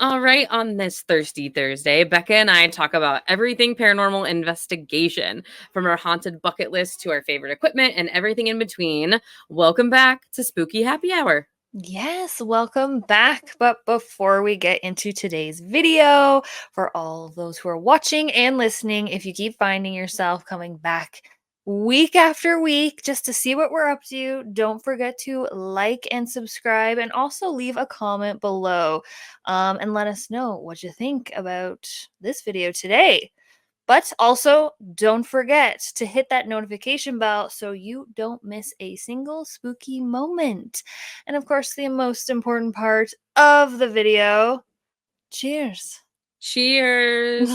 All right, on this Thirsty Thursday, Becca and I talk about everything paranormal investigation, from our haunted bucket list to our favorite equipment and everything in between. Welcome back to Spooky Happy Hour. Yes, welcome back. But before we get into today's video, for all of those who are watching and listening, if you keep finding yourself coming back week after week just to see what we're up to, don't forget to like and subscribe and also leave a comment below and let us know what you think about this video today. But also, don't forget to hit that notification bell so you don't miss a single spooky moment. And of course, the most important part of the video, cheers. Cheers.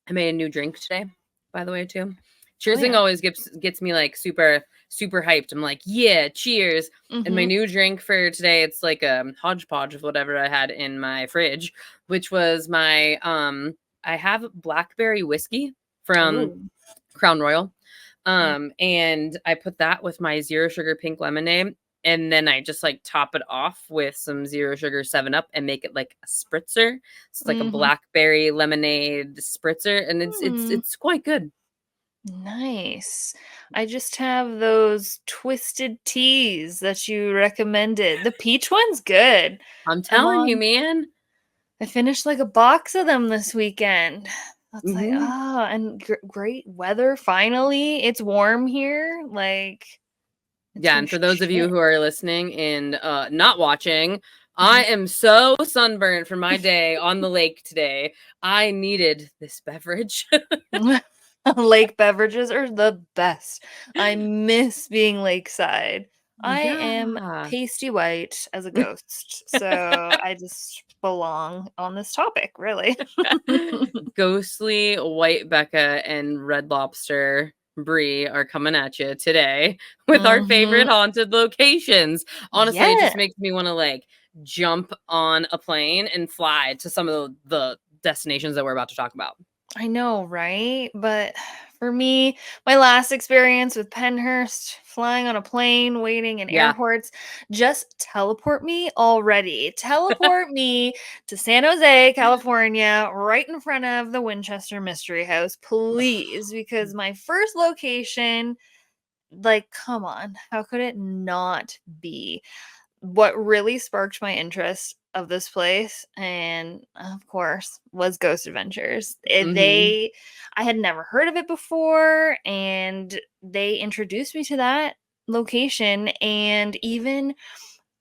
I made a new drink today, by the way, too. Cheersing always gets me like super hyped. I'm like, yeah, cheers. And my new drink for today, it's like a hodgepodge of whatever I had in my fridge, which was my I have blackberry whiskey from Ooh. Crown Royal. And I put that with my zero sugar pink lemonade. And then I just like top it off with some zero sugar 7-Up and make it like a spritzer. It's like a blackberry lemonade spritzer, and it's quite good. Nice. I just have those twisted teas that you recommended. The peach one's good. I'm telling you, man. I finished like a box of them this weekend. That's like, Mm-hmm. and great weather finally. It's warm here. Like, it's Yeah, her and for those of you shit. who are listening and not watching, I am so sunburned from my day on the lake today. I needed this beverage. Lake beverages are the best. I miss being lakeside. I am Yeah. pasty white as a ghost, so I just belong on this topic, really. Ghostly White Becca and Red Lobster Bree are coming at you today with our favorite haunted locations. Honestly, it Yeah, just makes me want to like jump on a plane and fly to some of the destinations that we're about to talk about. I know, right? But for me, my last experience with Penhurst, flying on a plane, waiting in Yeah. airports, just teleport me already. Teleport me to San Jose, California, right in front of the Winchester Mystery House, please. Because my first location, like, come on, how could it not be? What really sparked my interest of this place, and of course, was Ghost Adventures. Mm-hmm. I had never heard of it before, and they introduced me to that location. And even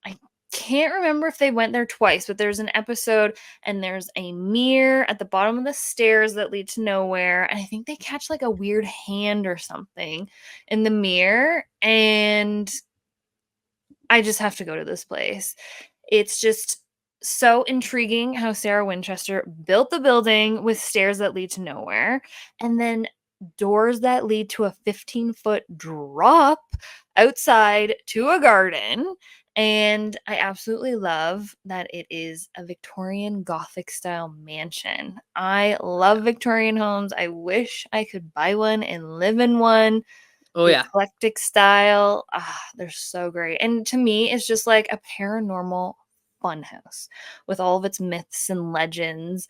I can't remember if they went there twice, but there's an episode and there's a mirror at the bottom of the stairs that lead to nowhere. And I think they catch like a weird hand or something in the mirror. And I just have to go to this place. It's just so intriguing how Sarah Winchester built the building with stairs that lead to nowhere and then doors that lead to a 15-foot drop outside to a garden. And I absolutely love that it is a Victorian Gothic style mansion. I love Victorian homes. I wish I could buy one and live in one. Oh The yeah. eclectic style, they're so great. And to me, it's just like a paranormal funhouse with all of its myths and legends.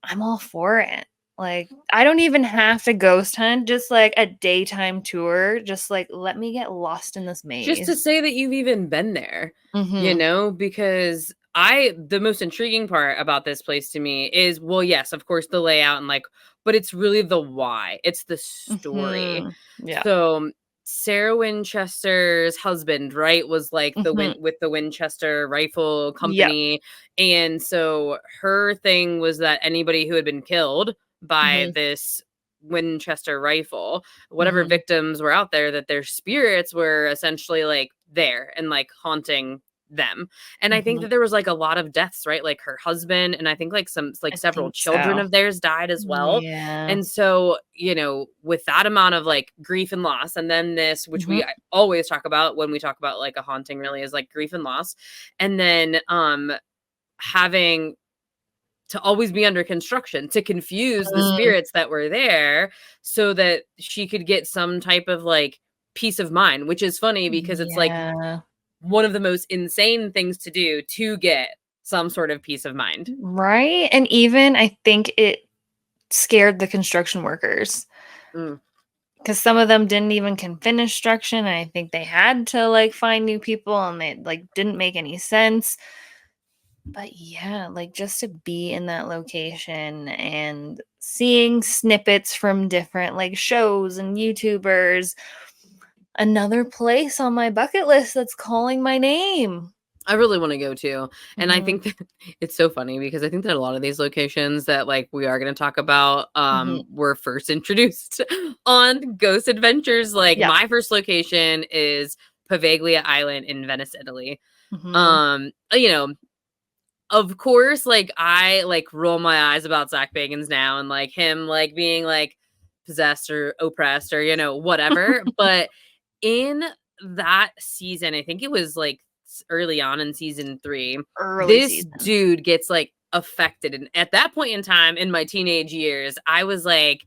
I'm all for it. Like, I don't even have to ghost hunt, just like a daytime tour. Just like, let me get lost in this Just to maze. say that you've even been there, Mm-hmm. because the most intriguing part about this place to me is, well, yes, of course, the layout and like, but it's really the why. It's the story. Mm-hmm. Yeah. So Sarah Winchester's husband, right, was like Mm-hmm. with the Winchester Rifle Yep. Company. And so her thing was that anybody who had been killed by Mm-hmm. this Winchester rifle, whatever Mm-hmm. victims were out there, that their spirits were essentially like there and like haunting them. And I think Mm-hmm. that there was like a lot of deaths, right? Like her husband, and I think like I several think children so. of theirs died as well. Yeah. And so, with that amount of like grief and loss, and then this, which Mm-hmm. we always talk about when we talk about like a haunting, really is like grief and loss. And then having to always be under construction to confuse the spirits that were there so that she could get some type of like peace of mind, which is funny because it's like Yeah. one of the most insane things to do to get some sort of peace of mind. Right? And even I think it scared the construction workers Mm. because some of them didn't even can finish construction. And I think they had to like find new people and they like didn't make any sense. But yeah, like just to be in that location and seeing snippets from different like shows and YouTubers, another place on my bucket list that's calling my name. I really want to go to. And I Mhm, think that it's so funny because I think that a lot of these locations that like we are going to talk about mhm. were first introduced on Ghost Adventures. Like Yeah. my first location is Pavaglia Island in Venice, Italy. Mhm. You know, of course, like I like roll my eyes about Zach Bagans now and like him like being like possessed or oppressed or whatever. But in that season, I think it was like early on in season 3, Early this seasons. dude gets like affected. And at that point in time in my teenage years, I was like,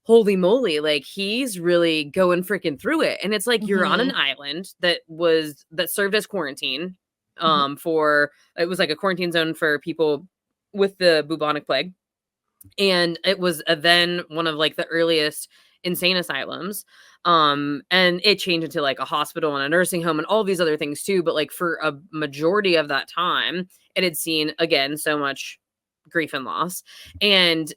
holy moly, like he's really going freaking through it. And it's like you're on an Mhm, island that served as quarantine mhm, for it was like a quarantine zone for people with the bubonic plague, and it was then one of like the earliest insane asylums, and it changed into like a hospital and a nursing home and all these other things too, but like for a majority of that time it had seen again so much grief and loss. And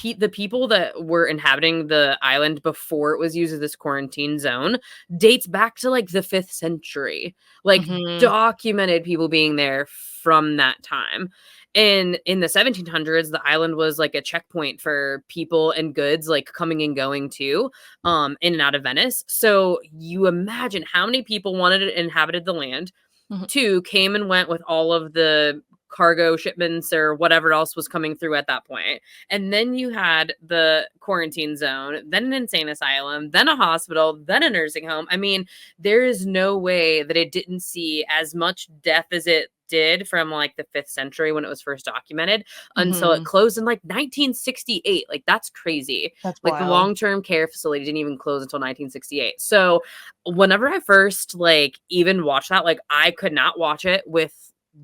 the people that were inhabiting the island before it was used as this quarantine zone dates back to like the 5th century, like mhm, documented people being there from that time. And in the 1700s, the island was like a checkpoint for people and goods like coming and going too, in and out of Venice. So you imagine how many people wanted it inhabited the land. mhm, Two, came and went with all of the cargo shipments or whatever else was coming through at that point. And then you had the quarantine zone, then an insane asylum, then a hospital, then a nursing home. I mean, there is no way that it didn't see as much death as it did from like the 5th century when it was first documented until it mhm. closed in like 1968. Like that's crazy. That's Like the wild. long-term care facility didn't even close until 1968. So whenever I first like even watched that, like I could not watch it with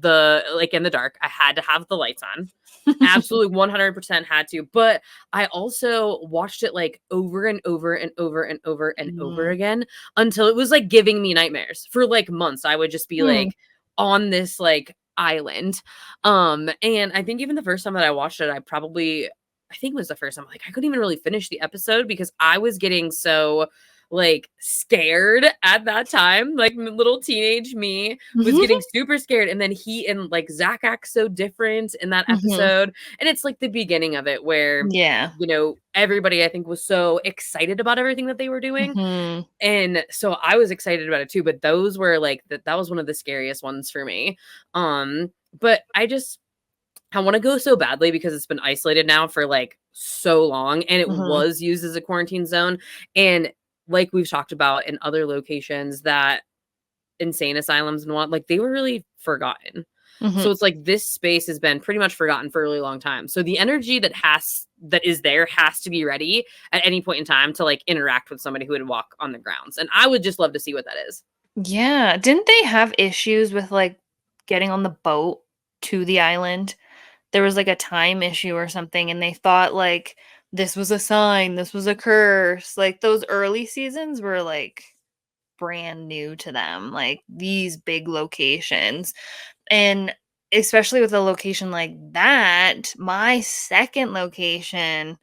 the like in the dark. I had to have the lights on. Absolutely 100% had to. But I also watched it like over and over and over and over and over Mhm. again until it was like giving me nightmares for like months. I would just be Hmm. like on this like island. And I think even the first time that I watched it, I think it was the first time like I couldn't even really finish the episode because I was getting so like scared at that time. Like little teenage me was getting super scared. And then he and like Zach acts so different in that Mhm. episode. And it's like the beginning of it where, Yeah. everybody I think was so excited about everything that they were doing. Mhm. And so I was excited about it too. But those were like that was one of the scariest ones for me. But I want to go so badly because it's been isolated now for like so long and it Mhm. was used as a quarantine zone. And like we've talked about in other locations, that insane asylums and what, like they were really forgotten. Mhm. So it's like this space has been pretty much forgotten for a really long time. So the energy that is there has to be ready at any point in time to like interact with somebody who would walk on the grounds. And I would just love to see what that is. Yeah. Didn't they have issues with like getting on the boat to the island? There was like a time issue or something, and they thought like this was a sign, this was a curse. Like those early seasons were like brand new to them, like these big locations. And especially with a location like that, my second location,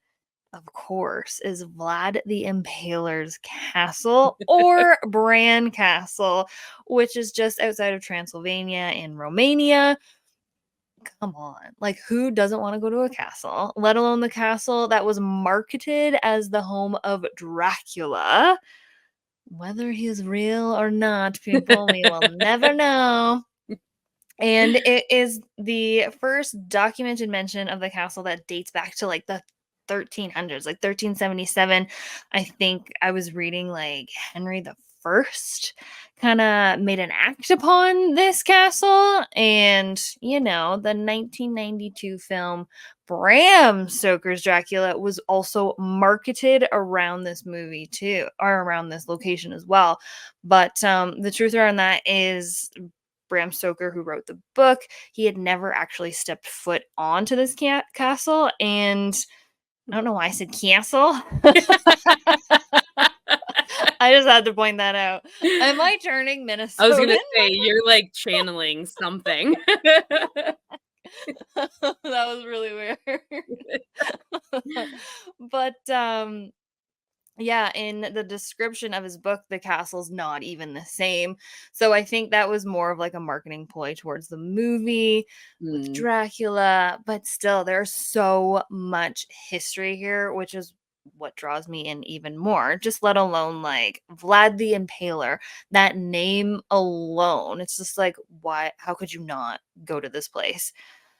of course, is Vlad the Impaler's castle or Bran Castle, which is just outside of Transylvania in Romania. Come on. Like, who doesn't want to go to a castle, let alone the castle that was marketed as the home of Dracula? Whether he is real or not, people, we will never know. And it is the first documented mention of the castle that dates back to like the 1300s, like 1377. I think I was reading like Henry the First kind of made an act upon this castle. And, the 1992 film Bram Stoker's Dracula was also marketed around this movie too, or around this location as well. But the truth around that is Bram Stoker, who wrote the book, he had never actually stepped foot onto this castle. And I don't know why I said castle. I just had to point that out. Am I turning Minnesotan? I was gonna say, you're like channeling something. That was really weird. But yeah, in the description of his book, the castle's not even the same. So I think that was more of like a marketing ploy towards the movie with Mm, Dracula, but still there's so much history here, which is what draws me in even more. Just let alone like Vlad the Impaler, that name alone. It's just like, why, how could you not go to this place?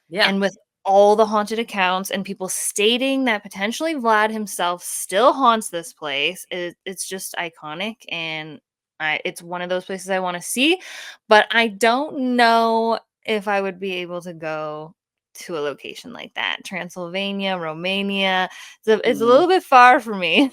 yeah. And with all the haunted accounts and people stating that potentially Vlad himself still haunts this place, it's just iconic. And it's one of those places I want to see, but I don't know if I would be able to go to a location like that. Transylvania, Romania, it's a Mm. little bit far for me.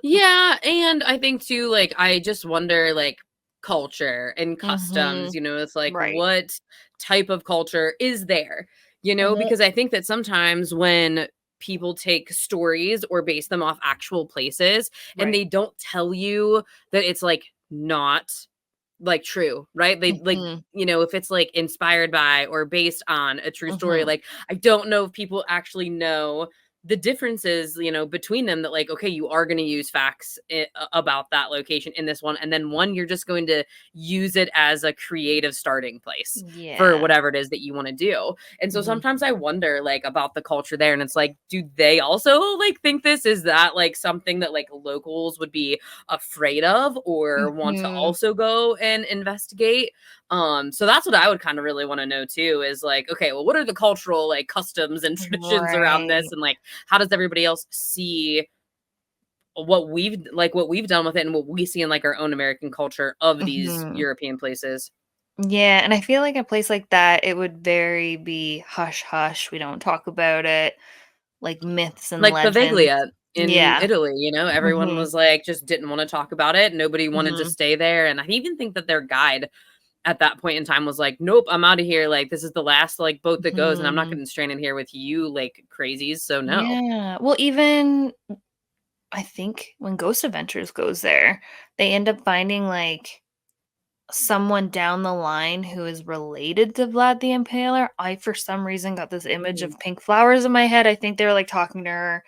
Yeah, and I think too, like, I just wonder, like, culture and Hmm. customs, it's like, Right. what type of culture is there? Hmm. Because I think that sometimes when people take stories or base them off actual places and Right. they don't tell you that it's like not like true, right? They like, Hmm. if it's like inspired by or based on a true story, Hmm. like I don't know if people actually know the differences, between them that like, okay, you are going to use facts about that location in this one. And then one, you're just going to use it as a creative starting place for Yeah. whatever it is that you want to do. And so Hmm. sometimes I wonder like about the culture there. And it's like, do they also like think this is that like something that like locals would be afraid of or want to Hmm. also go and investigate? So that's what I would kind of really want to know too is like, okay, well, what are the cultural like customs and traditions around this? Right. And like, how does everybody else see what we've done with it and what we see in like our own American culture of these Mhm. European places? Yeah, and I feel like a place like that, it would very be hush hush. We don't talk about it, like myths and Like legends. Baviglia in Yeah. Italy, everyone Mhm. was like just didn't want to talk about it. Nobody wanted to Mhm. stay there. And I even think that their guide at that point in time was like, nope, I'm out of here. Like, this is the last like boat that goes, and I'm not Mhm. getting stranded here with you, like crazies. So no. Yeah. Well, even I think when Ghost Adventures goes there, they end up finding like someone down the line who is related to Vlad the Impaler. I for some reason got this image Mm, of pink flowers in my head. I think they were like talking to her.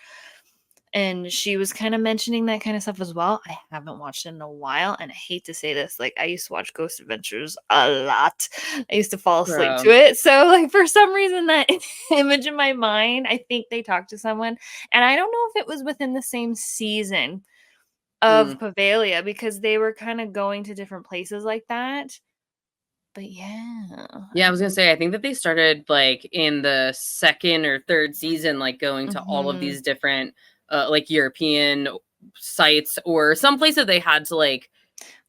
And she was kinda mentioning that kinda stuff as well. I haven't watched it in a while, and I hate to say this, like, I used to watch Ghost Adventures a lot. I used to fall asleep to bro. it, so, like, for some reason, that image in my mind, I think they talked to someone, and I don't know if it was within the same season of Mm. Pavalia because they were kinda going to different places like that, but yeah, Yeah, I I was gonna think say, I think that they started like in the second or third season, like going to all of mhm. these different like European sites or some places they had to like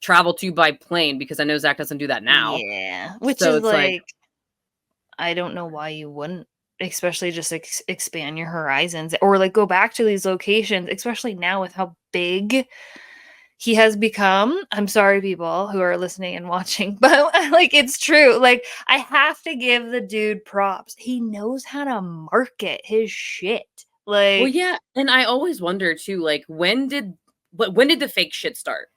travel to by plane because I know Zach doesn't do that now. Yeah, which So is, it's like, like I don't know why you wouldn't, especially just expand your horizons or like go back to these locations, especially now with how big he has become. I'm sorry, people who are listening and watching, but like it's true. Like I have to give the dude props. He knows how to market his shit. well, Like, yeah, and I always wonder too, like when did the fake shit start?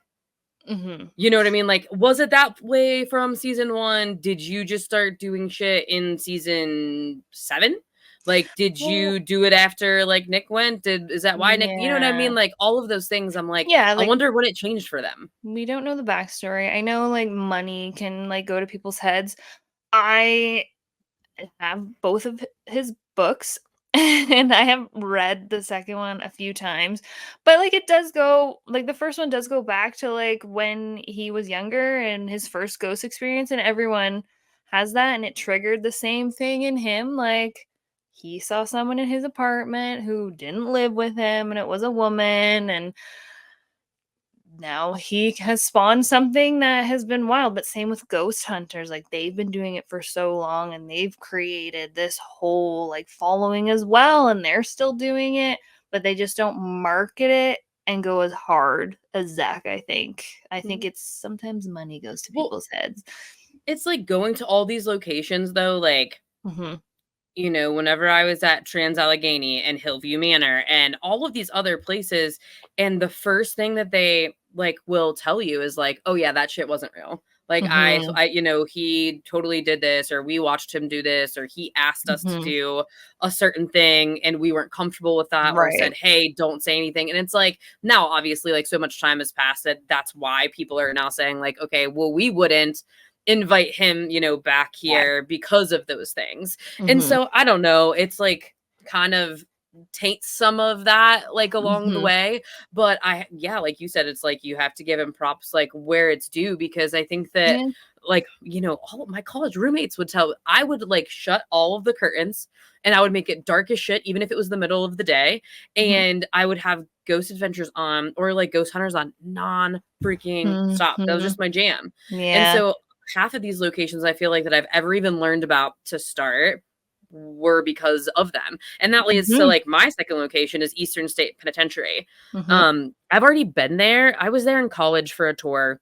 mhm. You know what I mean? Like, was it that way from season 1? Did you just start doing shit in season 7? Like, did Well, you do it after, like, Nick went? Is that why Nick, you know what I yeah, mean? Like, all of those things, I'm like, yeah. I Like wonder what it changed for them. we don't know the backstory. I know like money can like go to people's heads. I have both of his books and I have read the second one a few times. But like it does go like the first one does go back to like when he was younger and his first ghost experience and everyone has that and it triggered the same thing in him like he saw someone in his apartment who didn't live with him and it was a woman and now he has spawned something that has been wild. But same with ghost hunters. Like, they've been doing it for so long, and they've created this whole like following as well, and they're still doing it, but they just don't market it and go as hard as Zach. I think it's sometimes money goes to people's heads. It's like going to all these locations though, like you know, whenever I was at Trans Allegheny and Hillview Manor and all of these other places, and the first thing that they like will tell you is like, oh yeah, that shit wasn't real. Like I, you know, he totally did this, or we watched him do this, or he asked us to do a certain thing and we weren't comfortable with that, or said, hey, don't say anything. And it's like, now obviously like so much time has passed that that's why people are now saying like, okay, well, we wouldn't invite him, you know, back here because of those things. And so I don't know, it's like kind of taints some of that like along the way, but like you said, it's like you have to give him props like where it's due, because I think that like, you know, all of my college roommates would tell, I would like shut all of the curtains and I would make it dark as shit even if it was the middle of the day, and I would have Ghost Adventures on or like Ghost Hunters on non freaking stop. That was just my jam. And so half of these locations I feel like that I've ever even learned about to start were because of them. And that leads to like my second location is Eastern State Penitentiary. I've already been there. I was there in college for a tour.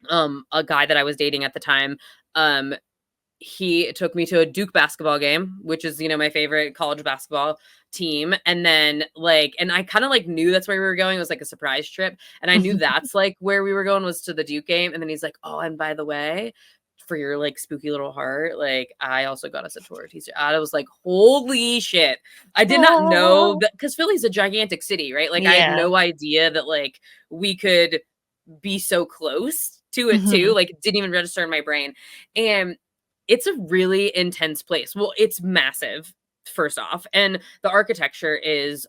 A guy that I was dating at the time, he took me to a Duke basketball game, which is, you know, my favorite college basketball team. And then like, and I kind of like knew that's where we were going. It was like a surprise trip. And I knew that's like where we were going was to the Duke game. And then he's like, oh, and by the way, for your like spooky little heart, like I also got us a tour teaser. I was like, holy shit. I did not know that, because Philly's a gigantic city, right? Like I had no idea that like we could be so close to it too. Like it didn't even register in my brain. And it's a really intense place. Well, it's massive, first off, and the architecture is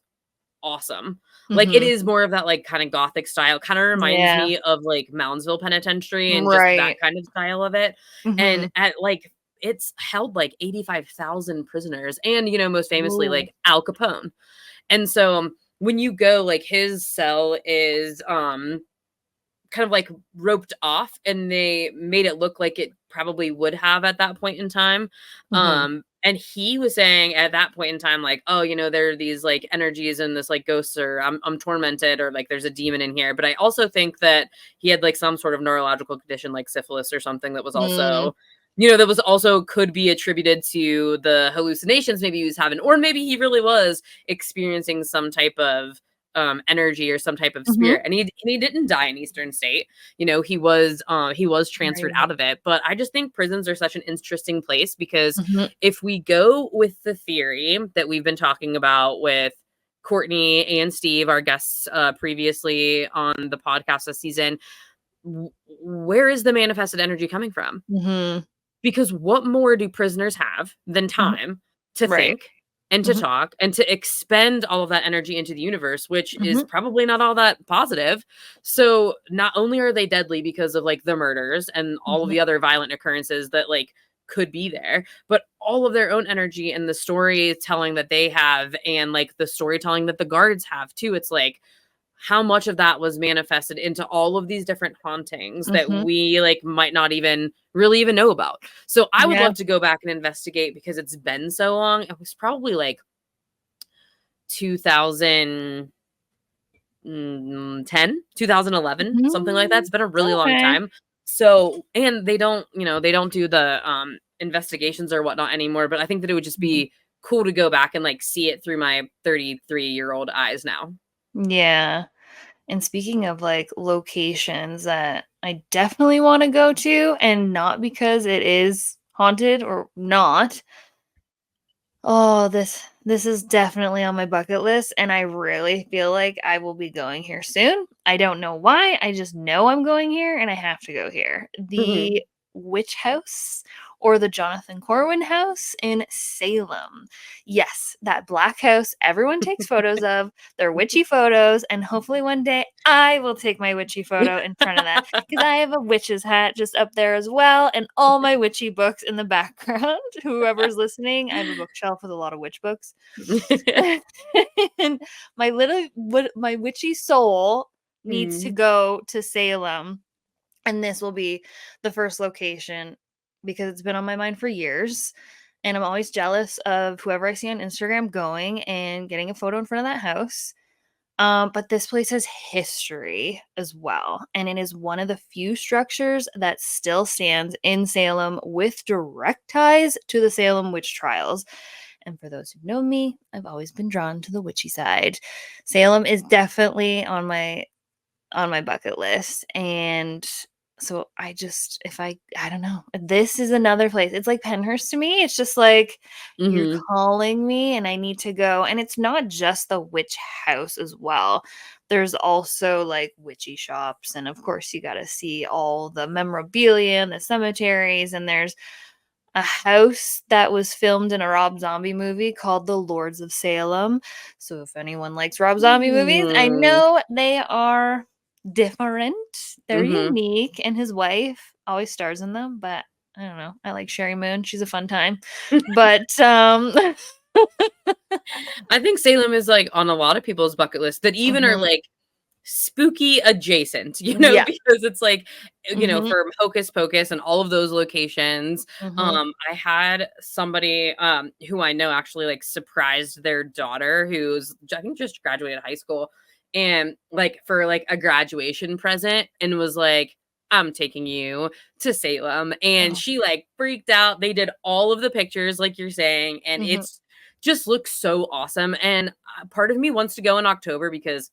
awesome. Like it is more of that like kind of gothic style. Kind of reminds me of like Moundsville Penitentiary and just that kind of style of it. And at like it's held like 85,000 prisoners, and you know, most famously like Al Capone. And so when you go, like his cell is kind of like roped off, and they made it look like it probably would have at that point in time. And he was saying at that point in time, like, oh, you know, there are these like energies and this like ghosts, or I'm tormented, or like there's a demon in here. But I also think that he had like some sort of neurological condition like syphilis or something that was also, you know, that was also could be attributed to the hallucinations maybe he was having, or maybe he really was experiencing some type of energy or some type of spirit. And he didn't die in Eastern State. You know, he was transferred out of it. But I just think prisons are such an interesting place, because if we go with the theory that we've been talking about with Courtney and Steve, our guests previously on the podcast this season, where is the manifested energy coming from? Because what more do prisoners have than time to think and to talk and to expend all of that energy into the universe, which is probably not all that positive. So not only are they deadly because of like the murders and all of the other violent occurrences that like could be there, but all of their own energy and the storytelling that they have, and like the storytelling that the guards have too. It's like, how much of that was manifested into all of these different hauntings that we like might not even really even know about. So I would love to go back and investigate, because it's been so long. It was probably like 2010, 2011, something like that. It's been a really long time. So, and they don't, you know, they don't do the investigations or whatnot anymore, but I think that it would just be cool to go back and like see it through my 33-year-old eyes now. Yeah. And speaking of like locations that I definitely want to go to, and not because it is haunted or not. Oh, this is definitely on my bucket list, and I really feel like I will be going here soon. I don't know why. I just know I'm going here and I have to go here. The Witch House, or the Jonathan Corwin House in Salem. Yes, that black house everyone takes photos of. They're witchy photos, and hopefully one day I will take my witchy photo in front of that, because I have a witch's hat just up there as well, and all my witchy books in the background. Whoever's listening, I have a bookshelf with a lot of witch books. And my witchy soul needs to Mm. go to Salem, and this will be the first location because it's been on my mind for years. And I'm always jealous of whoever I see on Instagram going and getting a photo in front of that house. But this place has history as well. And it is one of the few structures that still stands in Salem with direct ties to the Salem witch trials. And for those who know me, I've always been drawn to the witchy side. Salem is definitely on my bucket list. And so I just, if I don't know, this is another place. It's like Penhurst to me. It's just like you're Mhm. calling me and I need to go. And it's not just the witch house as well. There's also like witchy shops. And of course, you got to see all the memorabilia and the cemeteries. And there's a house that was filmed in a Rob Zombie movie called The Lords of Salem. So if anyone likes Rob Zombie movies, I Mm. know they are different. They're Mhm. unique, and his wife always stars in them, but I don't know. I like Sherry Moon. She's a fun time. But I think Salem is, like, on a lot of people's bucket list that even are, mhm, like, spooky adjacent, yeah. because it's, like, Mhm, for Hocus Pocus and all of those locations. mhm. I had somebody, who I know actually, like, surprised their daughter who's I think just graduated high school, and, like, for, like, a graduation present and was like, "I'm taking you to Salem," and Oh, she, like, freaked out. They did all of the pictures like you're saying, and mhm. it's just looks so awesome, and, part of me wants to go in October because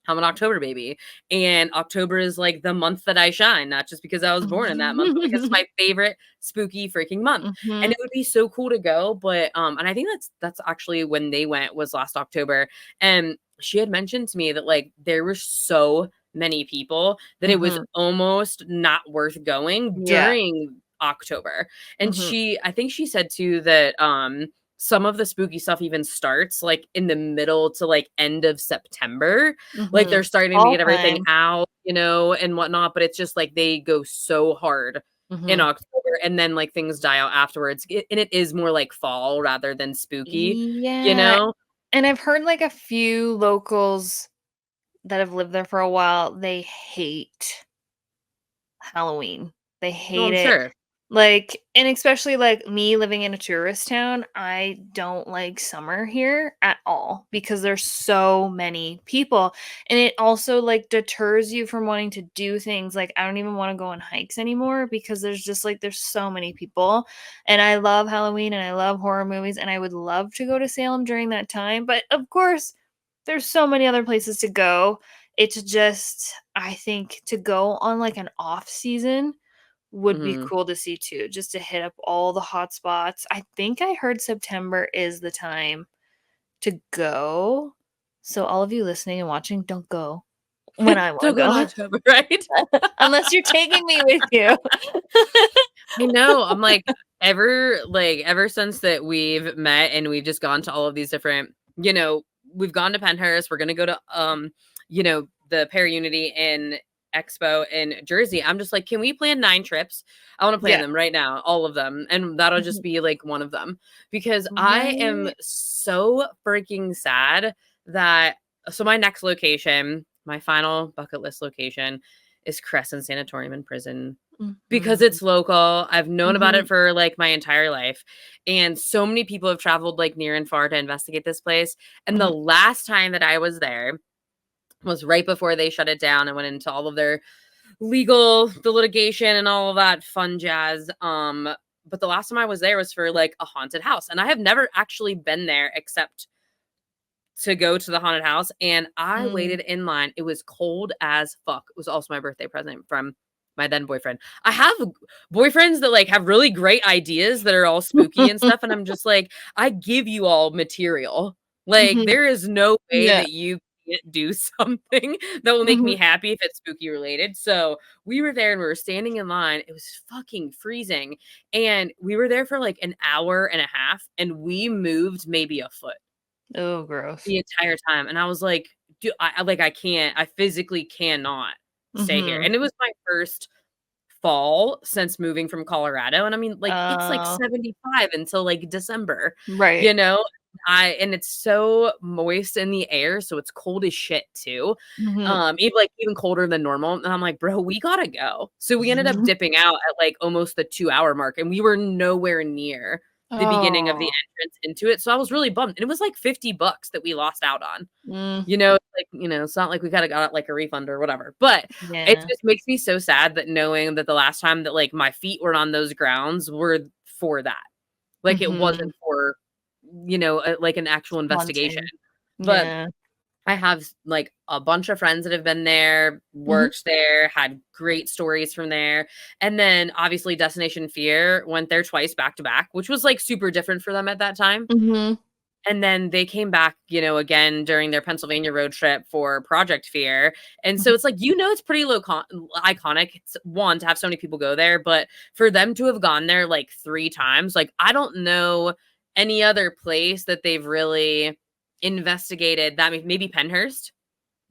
I'm an October baby, and October is, like, the month that I shine, not just because I was born in that month, but because it's my favorite spooky freaking month, and Mhm, it would be so cool to go, but, and I think that's actually when they went was last October, and she had mentioned to me that, like, there were so many people that it was mhm. almost not worth going Yeah. during October, and Mhm, I think she said too that, some of the spooky stuff even starts, like, in the middle to, like, end of September, like, they're mhm. starting to Fall get everything time. out, and whatnot, but it's just, like, they go so hard in Mhm. October, and then, like, things die out afterwards, and it is more like fall rather than spooky, you Yeah, know? and I've heard, like, a few locals that have lived there for a while, they hate Halloween. They No, hate I'm it. sure. Like, and especially, like, me living in a tourist town, I don't like summer here at all because there's so many people, and it also, like, deters you from wanting to do things, like, I don't even wanna go on hikes anymore because there's just, like, there's so many people, and I love Halloween, and I love horror movies, and I would love to go to Salem during that time, but, of course, there's so many other places to go. It's just I think to go on, like, an off season would be Mhm. cool to see too, just to hit up all the hot spots. I think I heard September is the time to go. So all of you listening and watching, don't go when I Don't wanna go in go. October, right? Unless you're taking me with you. I know. I'm ever since that we've met and we've just gone to all of these different, we've gone to Penhurst, we're gonna go to the Unity in Expo in Jersey. I'm just like, can we plan 9 trips? I want to plan Yeah. them right now, all of them. And that'll just Mhm. be like one of them. Because I am Right? so freaking sad that my next location, my final bucket list location is Crescent Sanatorium and Prison because Mhm. it's local. I've known about it Mhm. for, like, my entire life, and so many people have traveled, like, near and far to investigate this place, and the Mhm. last time that I was there was right before they shut it down and went into all of their the litigation and all of that fun jazz, but the last time I was there was for, like, a haunted house, and I have never actually been there except to go to the haunted house, and I Mm. waited in line. It was cold as fuck. It was also my birthday present from my then boyfriend. I have boyfriends that, like, have really great ideas that are all spooky and stuff, and I'm just like, "I give you all material. Like, Mhm. there is no way Yeah. that you can't do something that will make me Mhm. happy if it's spooky related." So, we were there and we were standing in line. It was fucking freezing, and we were there for, like, an hour and a half, and we moved maybe a foot Oh, gross. the entire time, and I was like, "Do I can't, I physically cannot stay here," Mhm. and it was my first fall since moving from Colorado, and I mean, like, it's, like, Oh, 75 until, like, December, right. you know? And it's so moist in the air, so it's cold as shit too. Mhm. Even colder than normal. And I'm like, bro, we gotta go. So we ended up dipping out at like almost the 2 hour mark, and we were nowhere near the beginning of the Oh. entrance into it. So I was really bummed. And it was like $50 that we lost out on. Mm, It's not like we kind of got like a refund or whatever, but it yeah. just makes me so sad that knowing that the last time that like my feet were on those grounds were for that. Like it Mhm. wasn't for, like an actual investigation. Haunting. But Yeah. I have like a bunch of friends that have been there, Mhm. worked there, had great stories from there. And then obviously Destination Fear went there twice back to back, which was like super different for them at that time. Mhm. And then they came back, again during their Pennsylvania road trip for Project Fear. And so Mhm. it's like, it's pretty iconic. It's one to have so many people go there, but for them to have gone there like 3 times, like I don't know any other place that they've really investigated that. Maybe Penhurst.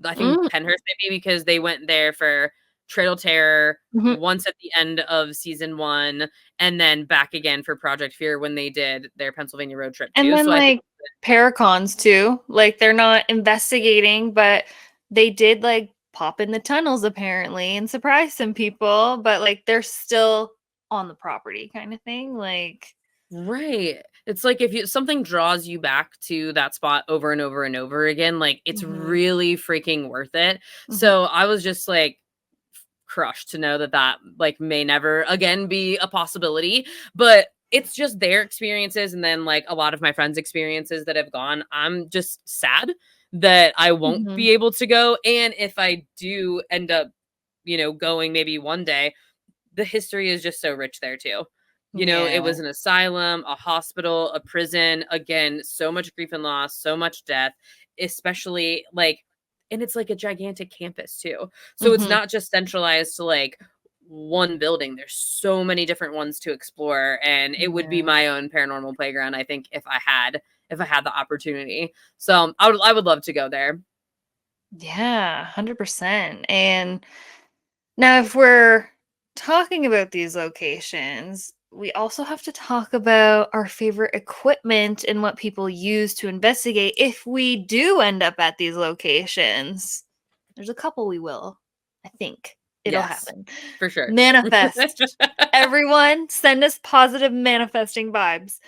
I think Mm, Penhurst maybe because they went there for Trail Terror mhm. once at the end of season 1 and then back again for Project Fear when they did their Pennsylvania road trip And too. then, So I think like, paracons too, like, they're not investigating, but they did, like, pop in the tunnels apparently and surprise some people, but, like, they're still on the property kinda thing, like. right. It's like if something draws you back to that spot over and over and over again, like it's Mhm. really freaking worth it. Mhm. So I was just like crushed to know that like may never again be a possibility, but it's just their experiences and then like a lot of my friends' experiences that have gone. I'm just sad that I won't Mhm. be able to go, and if I do end up, going maybe one day, the history is just so rich there too. It Yeah. was an asylum, a hospital, a prison. Again, so much grief and loss, so much death, especially like, and it's like a gigantic campus too. So it's Mhm. not just centralized to like one building. There's so many different ones to explore, and it would be Yeah. my own paranormal playground, I think, if I had the opportunity. So I would love to go there. Yeah, 100%, and now, if we're talking about these locations, we also have to talk about our favorite equipment and what people use to investigate if we do end up at these locations. There's a couple we will. I think it'll Yes, happen. for sure. Manifest. Everyone, send us positive manifesting vibes.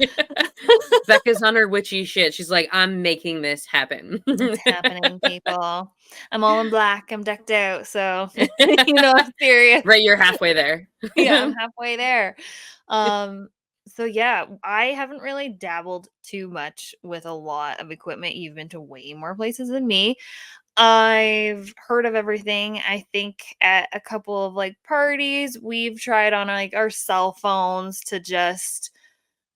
Becca's on her witchy shit. She's like, I'm making this happen. It's happening, people. I'm all in black. I'm decked out. So, I'm serious. Right, you're halfway there. Yeah, I'm halfway there. Um, so yeah, I haven't really dabbled too much with a lot of equipment. You've been to way more places than me. I've heard of everything. I think at a couple of like parties, we've tried on like our cell phones to just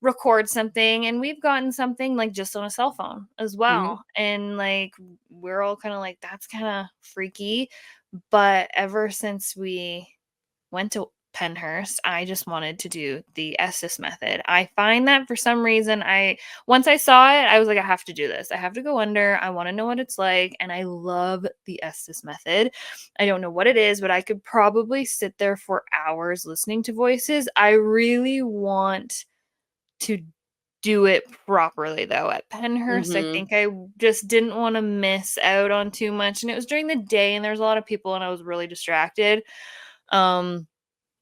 record something, and we've gotten something like just on a cell phone as Mhm. well. And like we're all kind of like that's kind of freaky, but ever since we went to Penhurst, I just wanted to do the Estes method. I find that for some reason, once I saw it, I was like, I have to do this. I have to go under. I want to know what it's like. And I love the Estes method. I don't know what it is, but I could probably sit there for hours listening to voices. I really want to do it properly though at Penhurst. I Mhm. think I just didn't want to miss out on too much. And it was during the day and there was a lot of people and I was really distracted. Um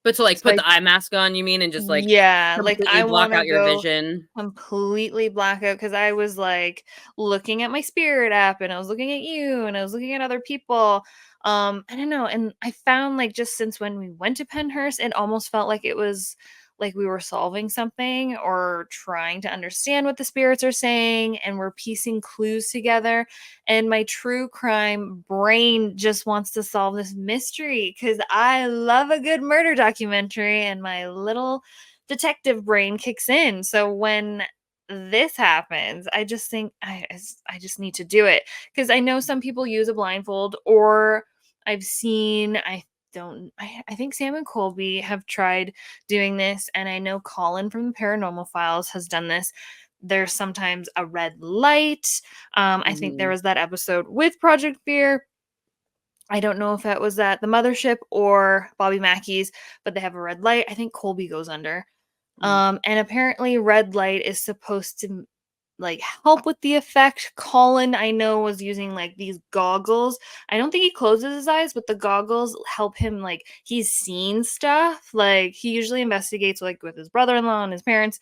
But to, like, so put I the eye mask on, you mean, and just, like, yeah, like, completely I block wanna out your go vision? completely blackout because I was, like, looking at my spirit app, and I was looking at you, and I was looking at other people, I don't know, and I found, like, just since when we went to Penhurst, it almost felt like it was like we were solving something or trying to understand what the spirits are saying, and we're piecing clues together, and my true crime brain just wants to solve this mystery because I love a good murder documentary, and my little detective brain kicks in. So when this happens, I just think I just need to do it because I know some people use a blindfold, or I've seen I think Sam and Colby have tried doing this, and I know Colin from the Paranormal Files has done this. There's sometimes a red light. I think there Mhm. was that episode with Project Fear. I don't know if that was at the mothership or Bobby Mackey's, but they have a red light. I think Colby goes under. Mm. And apparently red light is supposed to like help with the effect. Colin, I know, was using like these goggles. I don't think he closes his eyes, but the goggles help him, like he's seen stuff. Like he usually investigates like with his brother-in-law and his parents,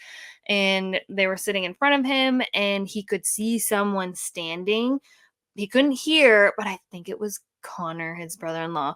and they were sitting in front of him and he could see someone standing. He couldn't hear, but I think it was Connor, his brother-in-law,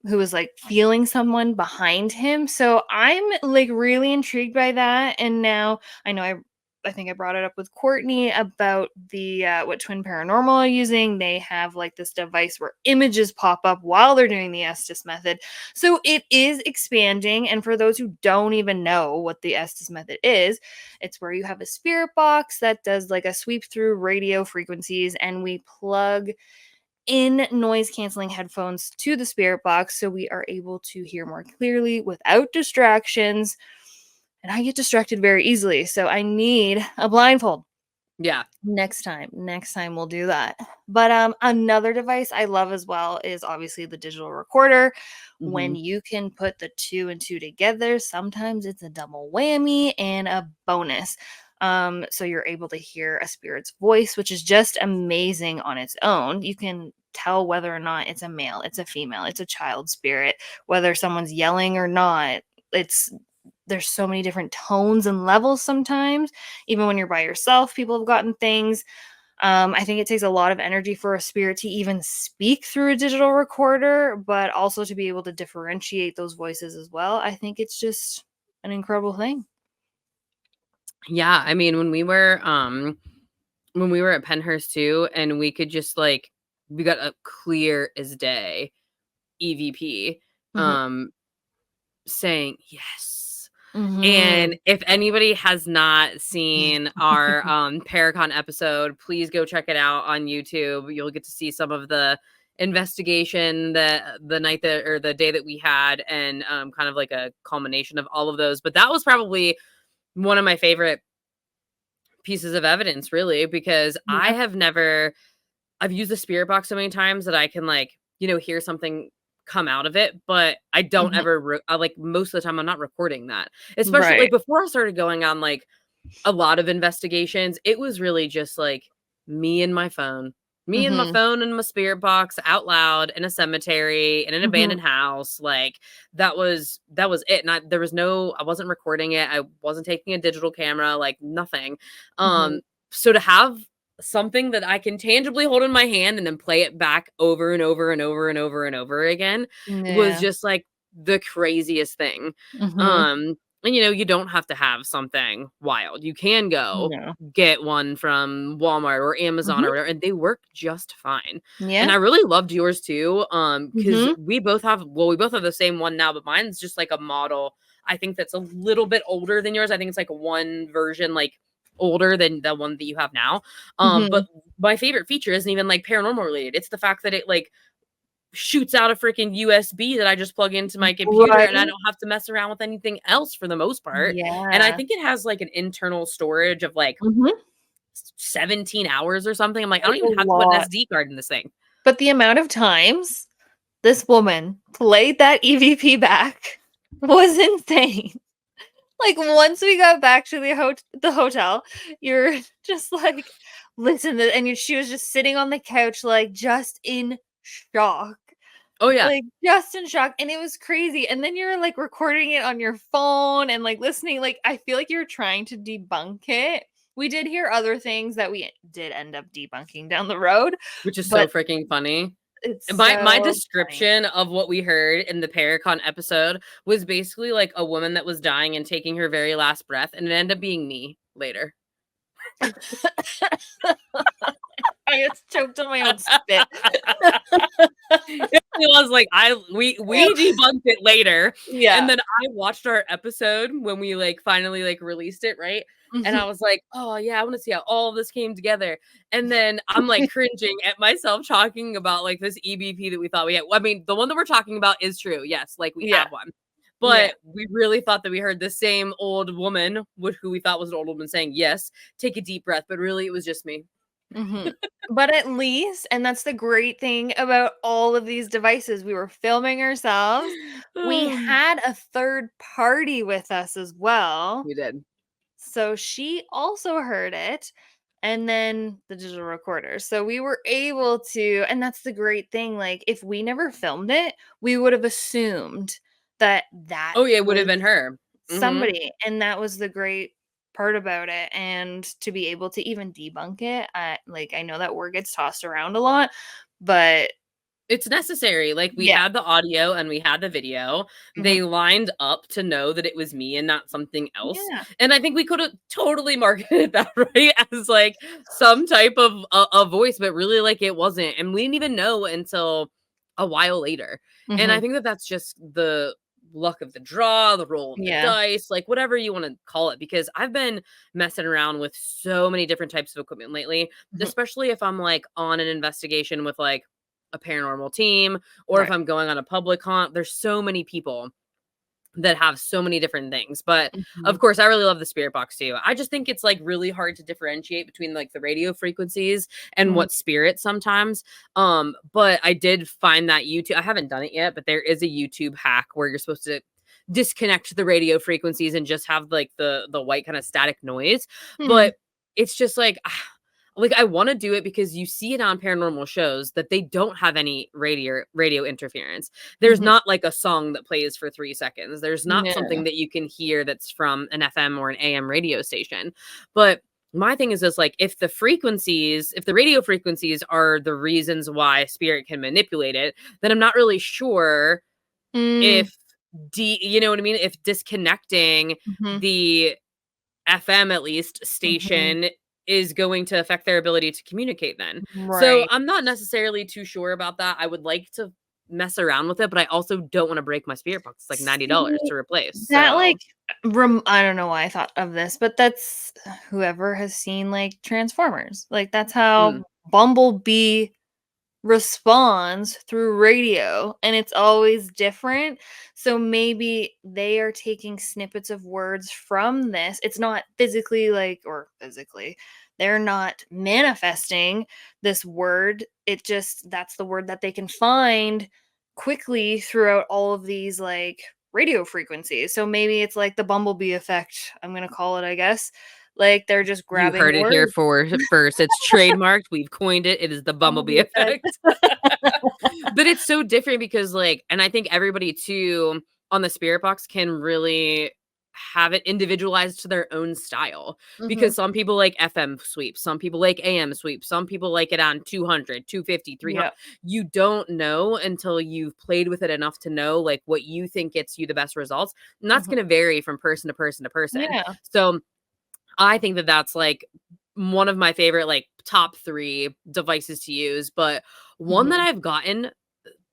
who was like feeling someone behind him. So I'm like really intrigued by that. And now I know I think I brought it up with Courtney about the what Twin Paranormal are using. They have like this device where images pop up while they're doing the Estes method. So it is expanding. And for those who don't even know what the Estes method is, it's where you have a spirit box that does like a sweep through radio frequencies, and we plug in noise canceling headphones to the spirit box so we are able to hear more clearly without distractions. And I get distracted very easily, so I need a blindfold. Yeah. Next time we'll do that. But another device I love as well is obviously the digital recorder. When you can put the 2 and 2 together, sometimes it's a double whammy and a bonus. So you're able to hear a spirit's voice, which is just amazing on its own. You can tell whether or not it's a male, it's a female, it's a child spirit, whether someone's yelling or not. There's so many different tones and levels sometimes. Even when you're by yourself, people have gotten things. I think it takes a lot of energy for a spirit to even speak through a digital recorder, but also to be able to differentiate those voices as well. I think it's just an incredible thing. Yeah, I mean, when we were at Penhurst too, and we could just like we got a clear as day EVP saying yes. And if anybody has not seen our Paracon episode, please go check it out on YouTube. You'll get to see some of the investigation that the night that or the day that we had, and kind of like a culmination of all of those. But that was probably one of my favorite pieces of evidence, really, because Yeah. I've used the spirit box so many times that I can like, hear something come out of it, but I don't ever like most of the time I'm not recording that. Especially like Right. before I started going on like a lot of investigations, it was really just like me and my phone. Me and my phone and my spirit box out loud in a cemetery in an abandoned house. Like that was it. And I wasn't recording it. I wasn't taking a digital camera, like nothing. So to have something that I can tangibly hold in my hand and then play it back over and over and over and over and over again was Yeah. just like the craziest thing. And you don't have to have something wild. You can go No. get one from Walmart or Amazon or whatever, and they work just fine. And Yeah. I really loved yours too. Because Mhm. we both have the same one now, but mine's just like a model. I think that's a little bit older than yours. I think it's like one version like older than the one that you have now. But my favorite feature isn't even like paranormal related. It's the fact that it like shoots out a freaking USB that I just plug into my computer, and I Right? don't have to mess around with anything else for the most part. And I Yeah. think it has like an internal storage of like Mhm. 17 hours or something. I'm like, I don't It's a even have to put an lot. SD card in this thing. But the amount of times this woman played that EVP back was insane. Like, once we got back to the hotel, you're just like, "Listen," she was just sitting on the couch, like, just in shock. Oh yeah. Like, just in shock, and it was crazy, and then you're, like, recording it on your phone and, like, listening, like, I feel like you're trying to debunk it. We did hear other things that we did end up debunking down the road, Which is so but freaking funny. it's My so funny. description of what we heard in the Paracon episode was basically like a woman that was dying and taking her very last breath, and it ended up being me later. I just choked on my own spit. It was like we debunked it later, and Yeah. then I watched our episode when we like finally like released it, right? And I Mhm. was like, oh yeah, I want to see how all of this came together. And then I'm like cringing at myself talking about like this EBP that we thought we had. I mean, the one that we're talking about is true. Yes, like we Yeah. have one. Yeah. But we really thought that we heard the same old woman, who we thought was an old woman, saying, yes, take a deep breath. But really, it was just me. Mhm. But at least, and that's the great thing about all of these devices, we were filming ourselves. We had a third party with us as well. We did. So she also heard it. and then the digital recorder. So we were able to, and that's the great thing. Like, if we never filmed it, we would have assumed that that Oh, yeah, it would have was been her. Mhm. somebody. And that was the great part about it. And to be able to even debunk it, I know that word gets tossed around a lot, but It's necessary, like, we yeah. had the audio and we had the video. Mhm. They lined up to know that it was me and not something else, Yeah. and I think we coulda totally marketed that, right, as, like, some type of a voice, but really, like, it wasn't, and we didn't even know until a while later, and I Mhm. think that that's just the luck of the draw, the roll of the Yeah. dice, like, whatever you wanna call it, because I've been messing around with so many different types of equipment lately, Mhm. especially if I'm, like, on an investigation with, like, a paranormal team, or if Right. I'm going on a public haunt. There's so many people that have so many different things. But of Mhm. course, I really love the spirit box too. I just think it's like really hard to differentiate between like the radio frequencies and Mhm. what spirit sometimes. But I did find that YouTube, I haven't done it yet, but there is a YouTube hack where you're supposed to disconnect the radio frequencies and just have like the white kind of static noise. Mhm. But it's just like I want to do it because you see it on paranormal shows that they don't have any radio interference. There's Mhm. not like a song that plays for 3 seconds. There's not No. something that you can hear that's from an FM or an AM radio station. But my thing is like if the radio frequencies are the reasons why spirit can manipulate it, then I'm not really sure Mm. if you know what I mean? If disconnecting Mhm. the FM at least Mhm. station is going to affect their ability to communicate then. So Right. I'm not necessarily too sure about that. I would like to mess around with it, but I also don't want to break my spirit box. It's like $90 See, to replace. that, like, So I don't know why I thought of this, but that's whoever has seen, like, Transformers. Like, that's mm, how Bumblebee responds through radio, and it's always different. So maybe they are taking snippets of words from this. It's not physically like, or physically, they're not manifesting this word. It just, that's the word that they can find quickly throughout all of these like radio frequencies. So maybe it's like the bumblebee effect, I'm going to call it, I guess. Like they're just you grabbing heard it here words. for first. It's trademarked. We've coined it. It is the bumblebee Bumblebee effect. effect. But it's so different because like, and I think everybody too on the spirit box can really have it individualized to their own style, Mhm. because some people like FM sweeps, some people like AM sweeps, some people like it on 200, 250, 300. Yeah. You don't know until you've played with it enough to know like what you think gets you the best results, and that's Mhm. going to vary from person to person to person. Yeah. So I think that that's like one of my favorite like top 3 devices to use. But one that Mhm. I've gotten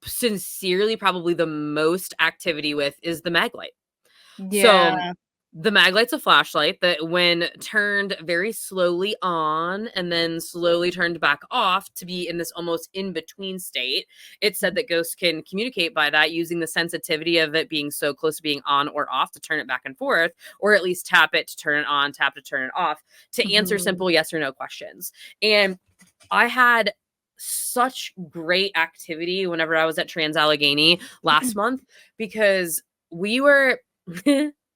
sincerely probably the most activity with is the mag light. Yeah. So the mag light's a flashlight that when turned very slowly on and then slowly turned back off to be in this almost in between state, it said Mhm. that ghosts can communicate by that using the sensitivity of it being so close to being on or off to turn it back and forth, or at least tap it to turn it on, tap to turn it off, to answer Mhm. simple yes or no questions. And I had such great activity whenever I was at Trans Allegheny last month because we were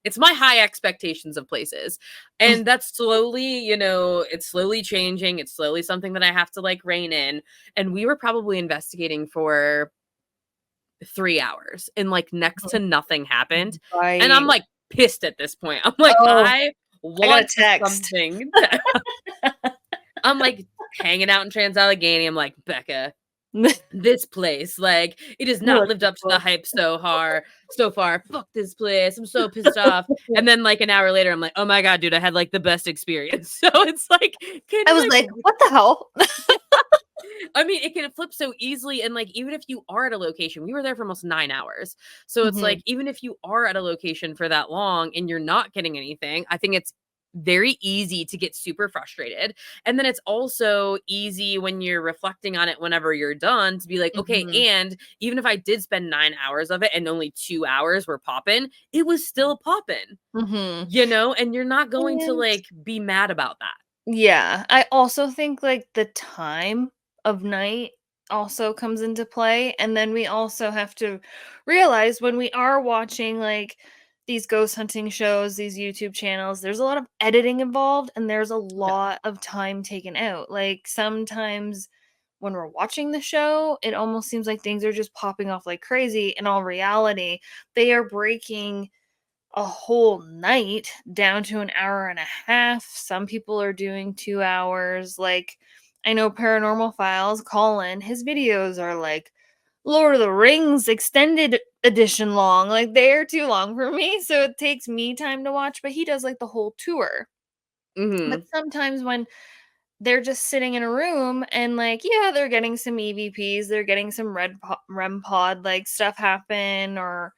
it's my high expectations of places. And that's slowly, it's slowly changing. It's slowly something that I have to like rein in. And we were probably investigating for 3 hours and like next to nothing happened. And I'm Right. like pissed at this point. I'm like, Oh, I I got a want text. something to I'm like hanging out in Trans Allegheny. I'm like, Becca, this place, like, it has not What lived the up to the fuck? hype so far. Fuck this place. I'm so pissed off. And then like an hour later, I'm like, oh my god, dude, I had like the best experience. So it's like kind I of was like like, "What the hell?" I mean, it can flip so easily. And like, even if you are at a location, we were there for almost 9 hours. So it's Mhm. like, even if you are at a location for that long and you're not getting anything, I think it's very easy to get super frustrated. And then it's also easy when you're reflecting on it whenever you're done to be like, okay, Mhm. and even if I did spend 9 hours of it and only 2 hours were popping, it was still popping, Mhm. and you're not going to And like be mad about that. yeah, I also think, like, the time of night also comes into play, and then we also have to realize when we are watching, like, these ghost hunting shows, these YouTube channels, there's a lot of editing involved and there's a Yeah. lot of time taken out. Like sometimes when we're watching the show, it almost seems like things are just popping off like crazy. In all reality, they are breaking a whole night down to an hour and a half. Some people are doing 2 hours. Like, I know Paranormal Files, Colin, his videos are like Lord of the Rings extended edition long. Like, they're too long for me, so it takes me time to watch, but he does like the whole tour. But Mm-hmm. sometimes when they're just sitting in a room and like, yeah, they're getting some EVPs, they're getting some REM pod like stuff happen, or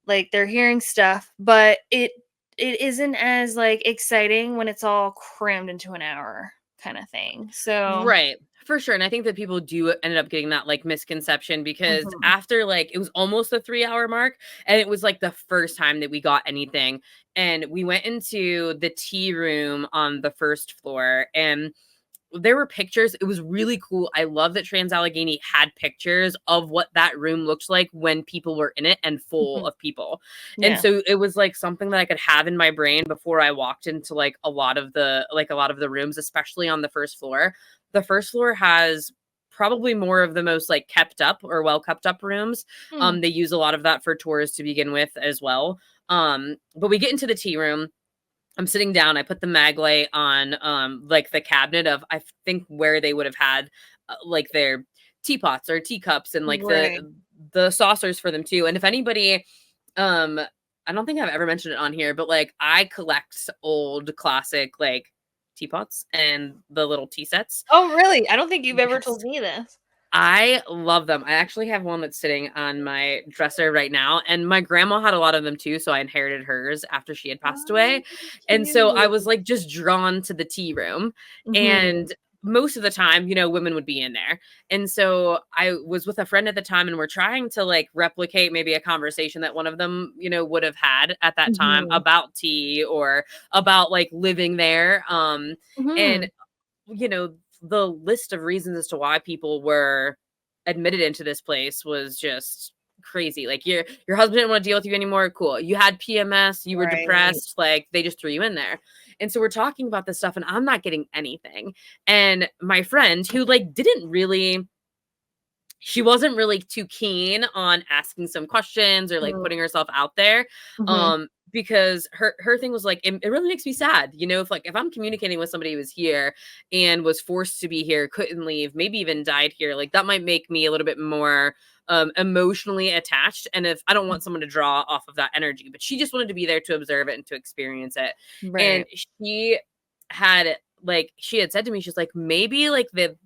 like they're hearing stuff, but it isn't as like exciting when it's all crammed into an hour kind of thing. So, Right. For sure. And I think that people do ended up getting that like misconception because mhm, after like it was almost the 3 hour mark and it was like the first time that we got anything. And we went into the tea room on the first floor and there were pictures. It was really cool. I love that Trans Allegheny had pictures of what that room looked like when people were in it and full mhm, of people. And yeah. so it was like something that I could have in my brain before I walked into like a lot of the rooms, especially on the first floor. The first floor has probably more of the most like kept up or well kept up rooms. Hmm. They use a lot of that for tours to begin with as well. But we get into the tea room. I'm sitting down. I put the mag light on, like the cabinet of I think where they would have had like their teapots or teacups and like Right. the saucers for them too. And if anybody, um, I don't think I've ever mentioned it on here, but like I collect old classic like teapots and the little tea sets. Oh, really? I don't think you've ever told Yes. me this. I love them. I actually have one that's sitting on my dresser right now, and my grandma had a lot of them too, so I inherited hers after she had passed Oh, away. And so I was cute. like just drawn to the tea room, Mhm. and most of the time, women would be in there. And so I was with a friend at the time and we're trying to like replicate maybe a conversation that one of them, would have had at that time Mhm. about tea or about like living there. And Mhm. you know, the list of reasons as to why people were admitted into this place was just crazy. Like your husband didn't want to deal with you anymore. Cool. You had PMS, you were Right. depressed, like they just threw you in there. And so we're talking about this stuff and I'm not getting anything. And my friend who like didn't really she wasn't really too keen on asking some questions or like Mm. putting herself out there Mhm. because her thing was like it really makes me sad, if I'm communicating with somebody who was here and was forced to be here, couldn't leave, maybe even died here, like that might make me a little bit more emotionally attached, and if I don't want someone to draw off of that energy, but she just wanted to be there to observe it and to experience it. And Right. she had said to me, she's like, maybe like the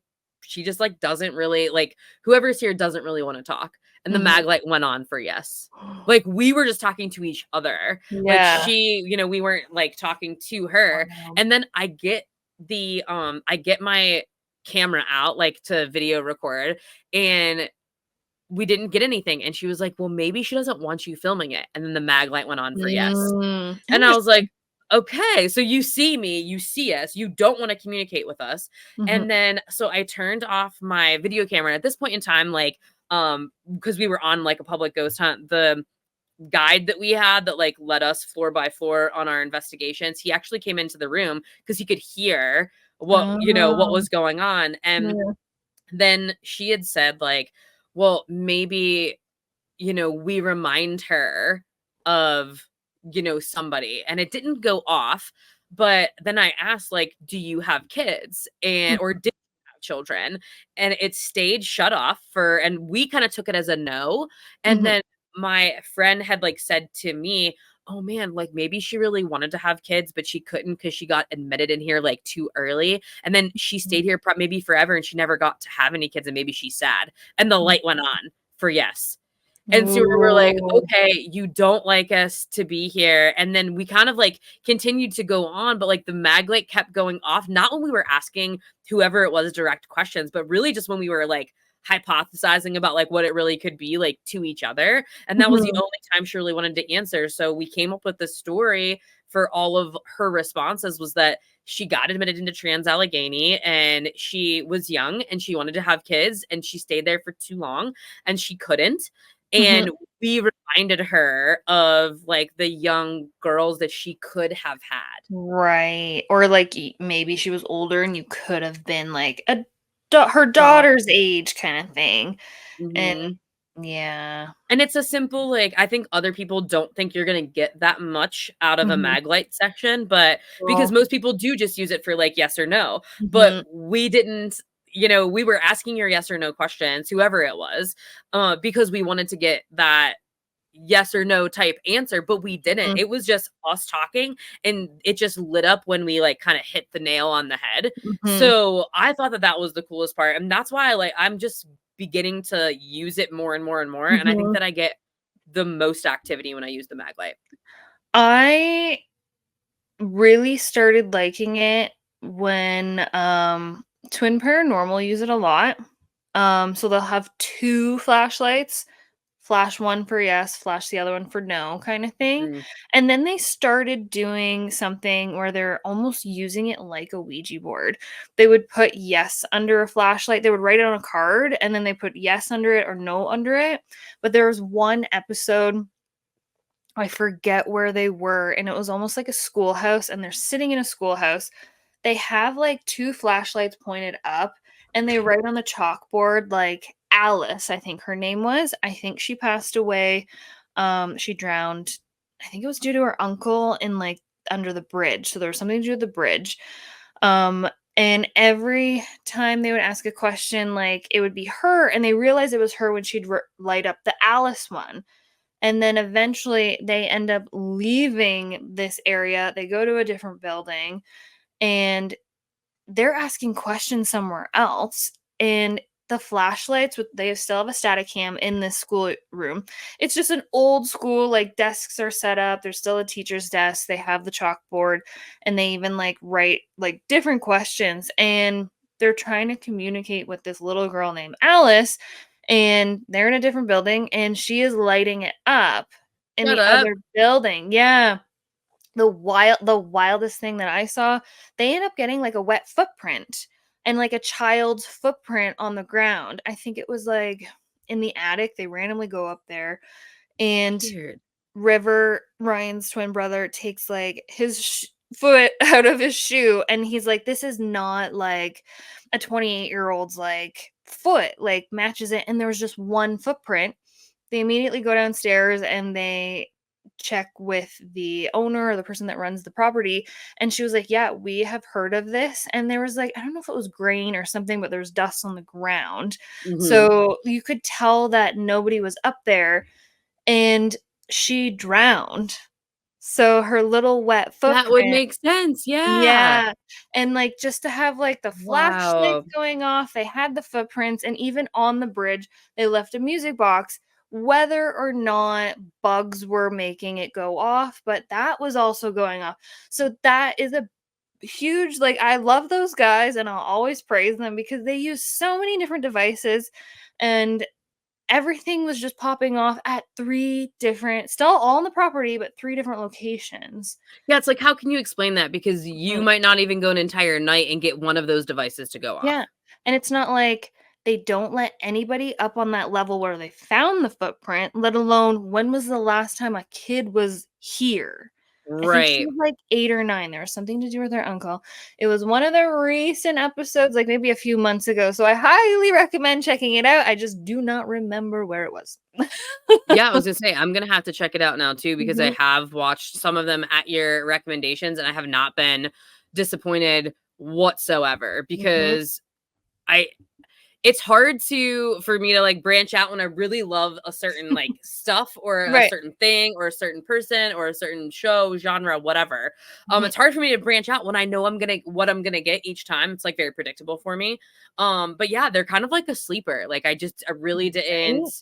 she just like doesn't really like whoever's here doesn't really want to talk. And the Mhm. mag light went on for yes. Like we were just talking to each other. Like Yeah. we weren't like talking to her. Wow. And then I get my camera out like to video record and we didn't get anything. And she was like, well, maybe she doesn't want you filming it. And then the mag light went on for yes. Mm. And I was like, Interesting. okay, so you see me, you see us, you don't want to communicate with us. Mhm. And then so I turned off my video camera. At this point in time, like, because we were on like a public ghost hunt, the guide that we had that like led us floor by floor on our investigations, he actually came into the room because he could hear what Oh. was going on. And Yeah. then she had said, like, well, maybe we remind her of, somebody. And it didn't go off. But then I asked, like, do you have kids? Or Mhm. did you have children? And it stayed shut off and we kind of took it as a no. And Mhm. then my friend had like said to me, oh man, like maybe she really wanted to have kids, but she couldn't because she got admitted in here like too early. And then she stayed here maybe forever and she never got to have any kids. And maybe she's sad. And the light went on for yes. And so we were like, Ooh. okay, you don't like us to be here. And then we kind of like continued to go on, but like the mag light kept going off, not when we were asking whoever it was direct questions, but really just when we were like hypothesizing about like what it really could be like to each other. And that was the Mhm. only time she really wanted to answer. So we came up with the story for all of her responses was that she got admitted into Trans Allegheny and she was young and she wanted to have kids and she stayed there for too long and she couldn't. and we reminded her of like the young girls that she could have had. Right. Or like maybe she was older and you could have been like her Daughter. daughter's age kind of thing. And Mhm. yeah. And it's a simple, like, I think other people don't think you're gonna get that much out of a Mhm. Maglite section, but because Cool. most people do just use it for, like, yes or no, but Mhm. we didn't, we were asking your yes or no questions, whoever it was, because we wanted to get that yes or no type answer, but we didn't. Mhm. It was just us talking, and it just lit up when we, like, kinda hit the nail on the head. Mhm. So, I thought that that was the coolest part, and that's why, I'm just beginning to use it more and more and more, and I think Mhm. that I get the most activity when I use the Maglite. I really started liking it when Twin Paranormal use it a lot. So they'll have two flashlights, flash one for yes, flash the other one for no kind of thing. Mm. And then they started doing something where they're almost using it like a Ouija board. They would put yes under a flashlight. They would write it on a card and then they put yes under it or no under it. But there was one episode, I forget where they were, and it was almost like a schoolhouse, and they're sitting in a schoolhouse. They have like two flashlights pointed up, and they write on the chalkboard like Alice, I think her name was. I think she passed away. She drowned. I think it was due to her uncle in like under the bridge. So there was something to do with the bridge. Um, and every time they would ask a question, like it would be her, and they realized it was her when she'd light up the Alice one. And then eventually they end up leaving this area. They go to a different building and they're asking questions somewhere else. And the flashlights, with they still have a static cam in this school room. It's just an old school, like desks are set up. There's still a teacher's desk. They have the chalkboard and they even like write like different questions. And they're trying to communicate with this little girl named Alice, and they're in a different building and she is lighting it up in Shut the up. other building. Yeah. The wildest thing that I saw, they end up getting like a wet footprint and like a child's footprint on the ground. I think it was like in the attic. They randomly go up there and Weird. River, Ryan's twin brother, takes like his foot out of his shoe and he's like, this is not like a 28-year-old's like foot, like matches it. And there was just one footprint. They immediately go downstairs and they check with the owner or the person that runs the property. And she was like, yeah, we have heard of this. And there was like, I don't know if it was grain or something, but there was dust on the ground. Mhm. So you could tell that nobody was up there and she drowned. So her little wet That would footprint, make sense, yeah. yeah, and, like, just to have, like, the flashlights Wow. going off, they had the footprints, and even on the bridge, they left a music box, whether or not bugs were making it go off, but that was also going off. So that is a huge, like, I love those guys, and I'll always praise them because they use so many different devices, and everything was just popping off at 3 different, still all on the property, but 3 different locations. Yeah, it's like, how can you explain that? Because you Mhm. might not even go an entire night and get one of those devices to go off. Yeah, and it's not like they don't let anybody up on that level where they found the footprint, let alone when was the last time a kid was here. I think she Right. was, like, 8 or 9, there was something to do with her uncle. It was one of the recent episodes, like, maybe a few months ago, so I highly recommend checking it out, I just do not remember where it was. Yeah, I was gonna say, I'm gonna have to check it out now too, because I Mhm, have watched some of them at your recommendations, and I have not been disappointed whatsoever, mhm. because I it's hard to for me to like branch out when I really love a certain like stuff or a Right. certain thing or a certain person or a certain show, genre, whatever. Mhm, It's hard for me to branch out when I know I'm gonna get each time. It's like very predictable for me. But yeah, they're kind of like a sleeper. Like I really didn't right?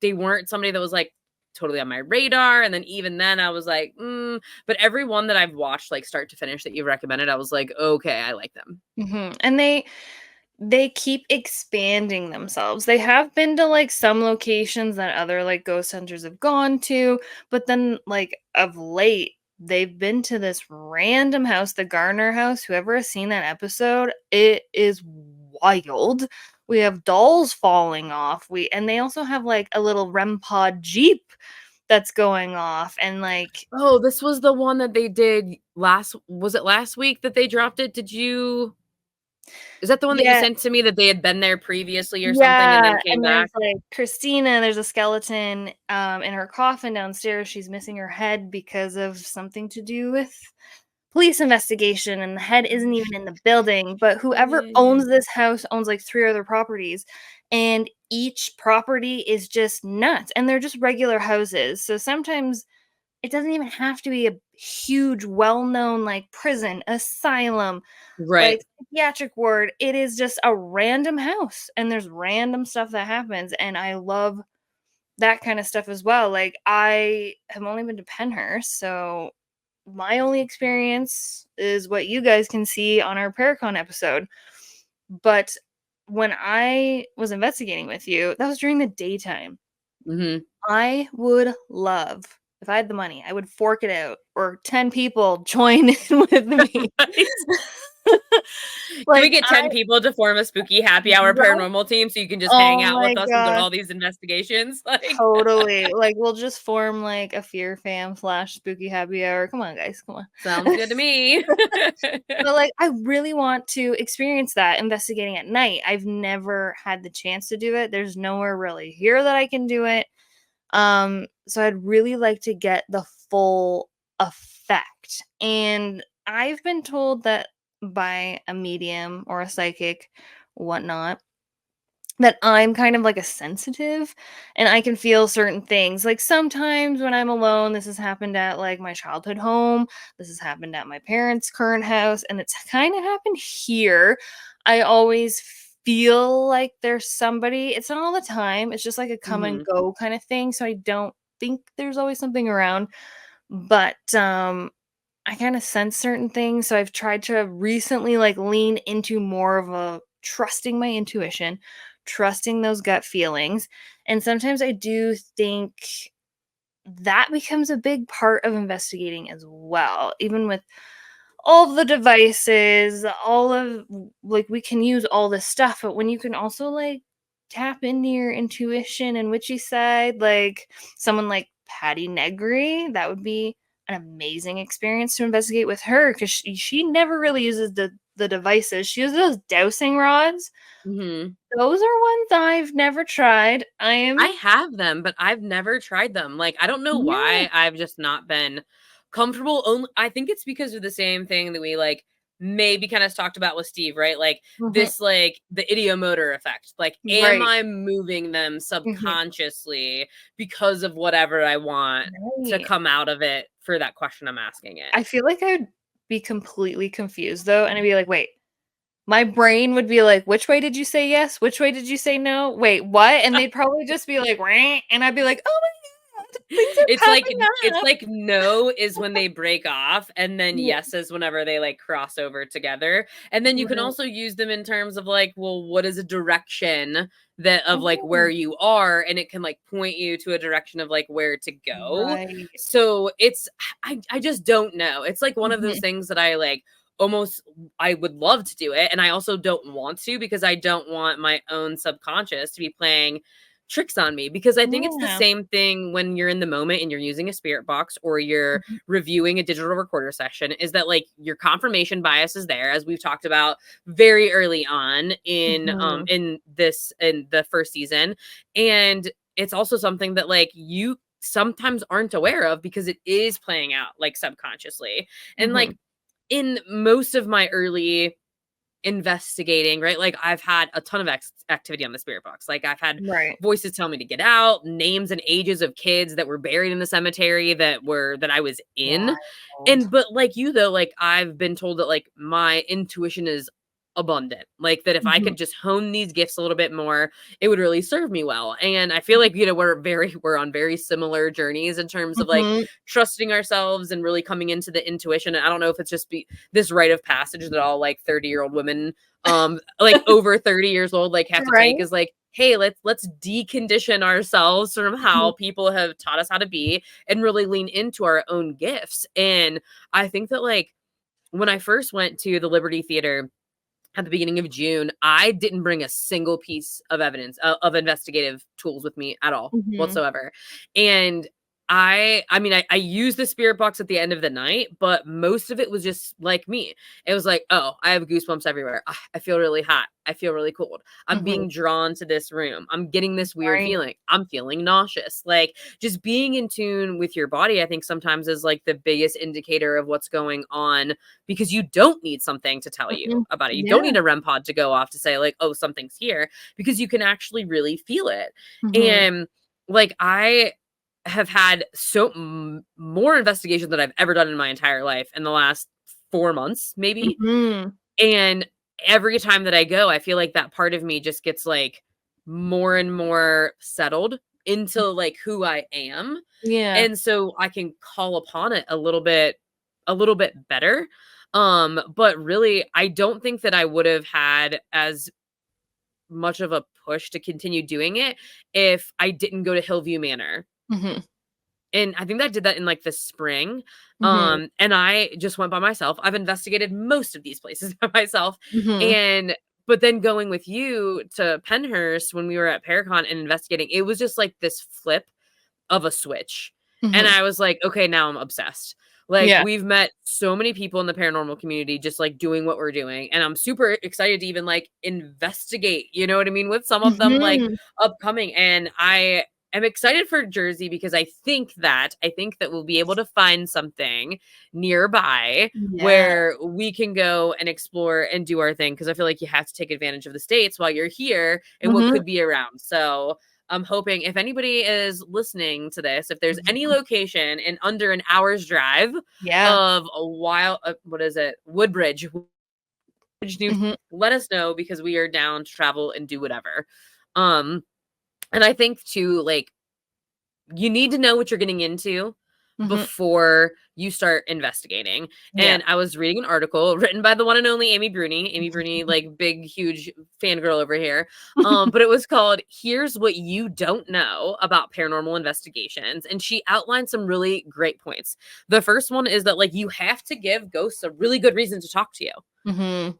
they weren't somebody that was like totally on my radar. And then even then I was like, but every one that I've watched like start to finish that you recommended, I was like, okay, I like them. Mhm, and they keep expanding themselves. They have been to, like, some locations that other, like, ghost hunters have gone to, but then, like, of late, they've been to this random house, the Garner house. Whoever has seen that episode, it is wild. We have dolls falling off. And they also have like a little REM pod Jeep that's going off, and like, Oh, this was the one that they did was it last week that they dropped it? Is that the one that you yeah, sent to me that they had been there previously or something and yeah, then came and there's back? like Christina, there's a skeleton in her coffin downstairs. She's missing her head because of something to do with police investigation, and the head isn't even in the building. But whoever Shit. owns this house owns like 3 other properties, and each property is just nuts, and they're just regular houses. So sometimes it doesn't even have to be a huge, well-known like prison, asylum, Right. like psychiatric ward. It is just a random house, and there's random stuff that happens, and I love that kind of stuff as well. Like, I have only been to Penhurst, so my only experience is what you guys can see on our Paracon episode. But when I was investigating with you, that was during the daytime. Mhm. I would love, if I had the money, I would fork it out, or 10 people join in with me. Can we Like, get 10 people to form a spooky happy hour right? paranormal team so you can just hang Oh out my with us and go to gosh. all these investigations? Like, Totally. Like, we'll just form like a fear fam / spooky happy hour. Come on, guys. Come sounds on. good to me. But like, I really want to experience that investigating at night. I've never had the chance to do it. There's nowhere really here that I can do it. So I'd really like to get the full effect. And I've been told that by a medium or a psychic, whatnot, that I'm kind of like a sensitive, and I can feel certain things. Like, sometimes when I'm alone, this has happened at like my childhood home, this has happened at my parents' current house, and it's kind of happened here. I always feel like there's somebody. It's not all the time, it's just like a come and Mhm. go kind of thing. So I don't think there's always something around. But I kind of sense certain things. So I've tried to recently like lean into more of a trusting my intuition, trusting those gut feelings. And sometimes I do think that becomes a big part of investigating as well. Even with all the devices, all of like, we can use all this stuff, but when you can also like tap into your intuition and witchy side, like someone like Patty Negri, that would be an amazing experience to investigate with her, because she never really uses the devices. She uses those dowsing rods. Mhm. Those are ones I've never tried. I I am, have them, but I've never tried them. Like, I don't know yeah. why I've just not been comfortable. Only I think it's because of the same thing that we like maybe kind of talked about with Steve, right? Like Mhm. this, like the idiomotor effect. Like, am Right. I moving them Mhm. subconsciously because of whatever I want to Right. come out of it for that question I'm asking it? I feel like I'd be completely confused though, and I'd be like, "Wait." My brain would be like, "Which way did you say yes? Which way did you say no? Wait, what?" And they'd probably just be like, "Wah," and I'd be like, "Oh my god, things are popping It's up." like no is when they break off, and then Yeah, yes is whenever they like cross over together. And then you can right. also use them in terms of like, well, what is a direction that of like where Oh, you are, and it can like point you to a direction of like where to go. right. So it's I just don't know. It's like one of those Mhm. things that I like almost I would love to do it and I also don't want to because I don't want my own subconscious to be playing tricks on me because I think it's the Yeah. same thing when you're in the moment and you're using a spirit box or you're Mhm. reviewing a digital recorder session is that like your confirmation bias is there as we've talked about very early on Mhm. in this in the first season and it's also something that like you sometimes aren't aware of because it is playing out like subconsciously and like Mhm. in most of my early investigating, right? Like I've had a ton of activity on the spirit box. Like I've had Right. voices tell me to get out, names and ages of kids that were buried in the cemetery that I was in. Wild. And but like you though, like I've been told that like my intuition is abundant. Like that if I Mhm. could just hone these gifts a little bit more, it would really serve me well. And I feel like, you know, we're on very similar journeys in terms of like Mhm. trusting ourselves and really coming into the intuition. And I don't know if it's just this rite of passage that all like 30-year-old women like over 30 years old like have to Right? take is like hey let's decondition ourselves from Mhm. how people have taught us how to be and really lean into our own gifts and I think that like when I first went to the Liberty Theater at the beginning of June, I didn't bring a single piece of evidence of investigative tools with me at all Mhm. whatsoever. And I mean, I used the spirit box at the end of the night, but most of it was just like me. It was like, oh, I have goosebumps everywhere. Ah, I feel really hot. I feel really cold. I'm Mhm. being drawn to this room. I'm getting this weird Right. feeling. I'm feeling nauseous. Like, just being in tune with your body, I think sometimes is like the biggest indicator of what's going on, because you don't need something to tell you Mhm. about it. You don't Yeah. need a REM pod to go off to say like, oh, something's here, because you can actually really feel it. Mhm. And like, I have had more investigations than I've ever done in my entire life in the last 4 months, maybe. Mhm. And every time that I go, I feel like that part of me just gets like more and more settled into like who I am. Yeah. And so I can call upon it a little bit better. But really I don't think that I would have had as much of a push to continue doing it if I didn't go to Hillview Manor. Mhm. And I think that I did that in like the spring. Mhm. And I just went by myself. I've investigated most of these places by myself. Mhm. And but then going with you to Penhurst when we were at Paracon and investigating, it was just like this flip of a switch. And Mhm. I was like, okay, now I'm obsessed. Like, Yeah. we've met so many people in the paranormal community just like doing what we're doing. And I'm super excited to even like investigate, you know what I mean, with some of them like Mhm. upcoming. And I am excited for Jersey because I think that we'll be able to find something nearby Yeah. where we can go and explore and do our thing. Cause I feel like you have to take advantage of the States while you're here and what Mhm. could be around. So I'm hoping if anybody is listening to this, if there's any location in under an hour's drive Yeah. of a wild, what is it? Woodbridge, New, Mhm. let us know because we are down to travel and do whatever. Um, and I think too, like, you need to know what you're getting into Mhm. before you start investigating. Yeah. And I was reading an article written by the one and only Amy Bruni. Amy Bruni, like big, huge fangirl over here. But it was called Here's What You Don't Know About Paranormal Investigations. And she outlined some really great points. The first one is that like you have to give ghosts a really good reason to talk to you. Mhm.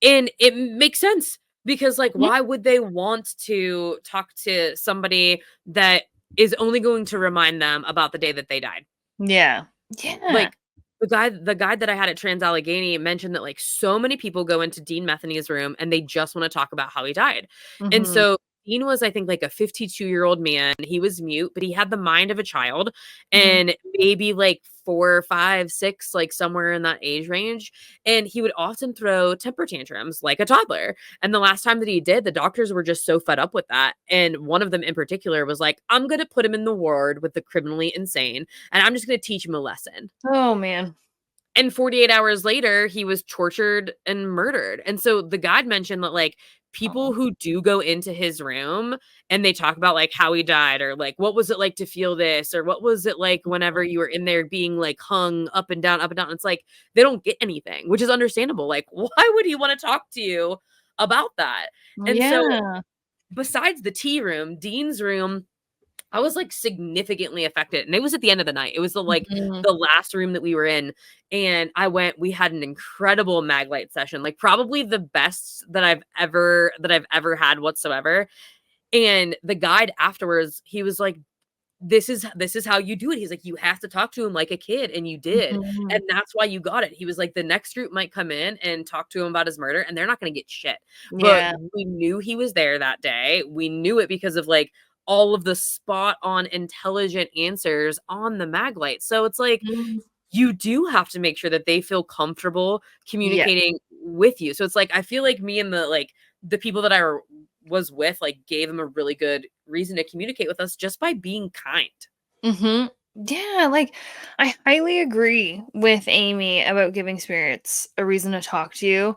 And it makes sense because, like, Mhm. why would they want to talk to somebody that is only going to remind them about the day that they died? Yeah. Yeah. Like, the guy that I had at Trans Allegheny mentioned that, like, so many people go into Dean Methany's room and they just wanna talk about how he died. And Mhm. so Dean was, I think, like, a 52-year-old man. He was mute, but he had the mind of a child Mhm. and maybe, like, 4, 5, 6, like, somewhere in that age range, and he would often throw temper tantrums like a toddler. And the last time that he did, the doctors were just so fed up with that, and one of them in particular was like, "I'm gonna put him in the ward with the criminally insane, and I'm just gonna teach him a lesson." Oh, man. And 48 hours later, he was tortured and murdered. And so the guide mentioned that, like, people Oh. who do go into his room and they talk about, like, how he died or, like, what was it like to feel this? Or what was it like whenever you were in there being, like, hung up and down, up and down? It's like, they don't get anything, which is understandable. Like, why would he wanna talk to you about that? And so Yeah. besides the tea room, Dean's room, I was, like, significantly affected, and it was at the end of the night. It was Mhm. the last room that we were in, and we had an incredible mag light session, like, probably the best that I've ever had whatsoever, and the guide afterwards, he was like, this is how you do it." He's like, "You have to talk to him like a kid," and you did, Mhm. and that's why you got it. He was like, "The next group might come in and talk to him about his murder, and they're not gonna get shit." But Yeah. we knew he was there that day. We knew it because of, like, all of the spot on intelligent answers on the mag light. So it's like, Mhm. you do have to make sure that they feel comfortable Yeah. communicating with you. So it's like, I feel like me and the people that was with, like, gave them a really good reason to communicate with us just by being kind. Mhm. Yeah, like, I highly agree with Amy about giving spirits a reason to talk to you.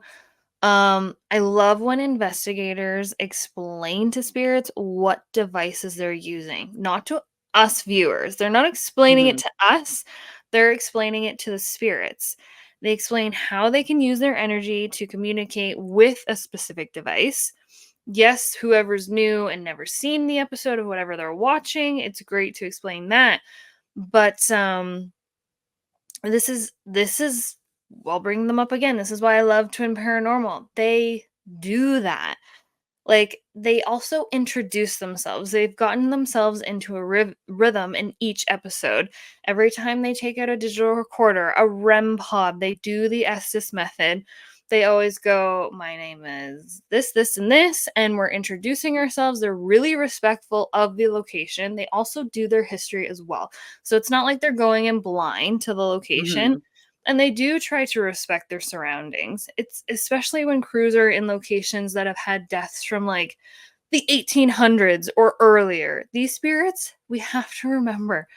I love when investigators explain to spirits what devices they're using, not to us viewers. They're not explaining it Mhm. to us, they're explaining it to the spirits. They explain how they can use their energy to communicate with a specific device. Yes, whoever's new and never seen the episode of whatever they're watching, it's great to explain that. But this is I'll bring them up again. This is why I love Twin Paranormal. They do that. Like, they also introduce themselves. They've gotten themselves into a rhythm in each episode. Every time they take out a digital recorder, a REM pod, they do the Estes method. They always go, my name is this, this, and this, and we're introducing ourselves. They're really respectful of the location. They also do their history as well. So it's not like they're going in blind to the location. Mhm. And they do try to respect their surroundings. It's especially when crews are in locations that have had deaths from like the 1800s or earlier. These spirits, we have to remember,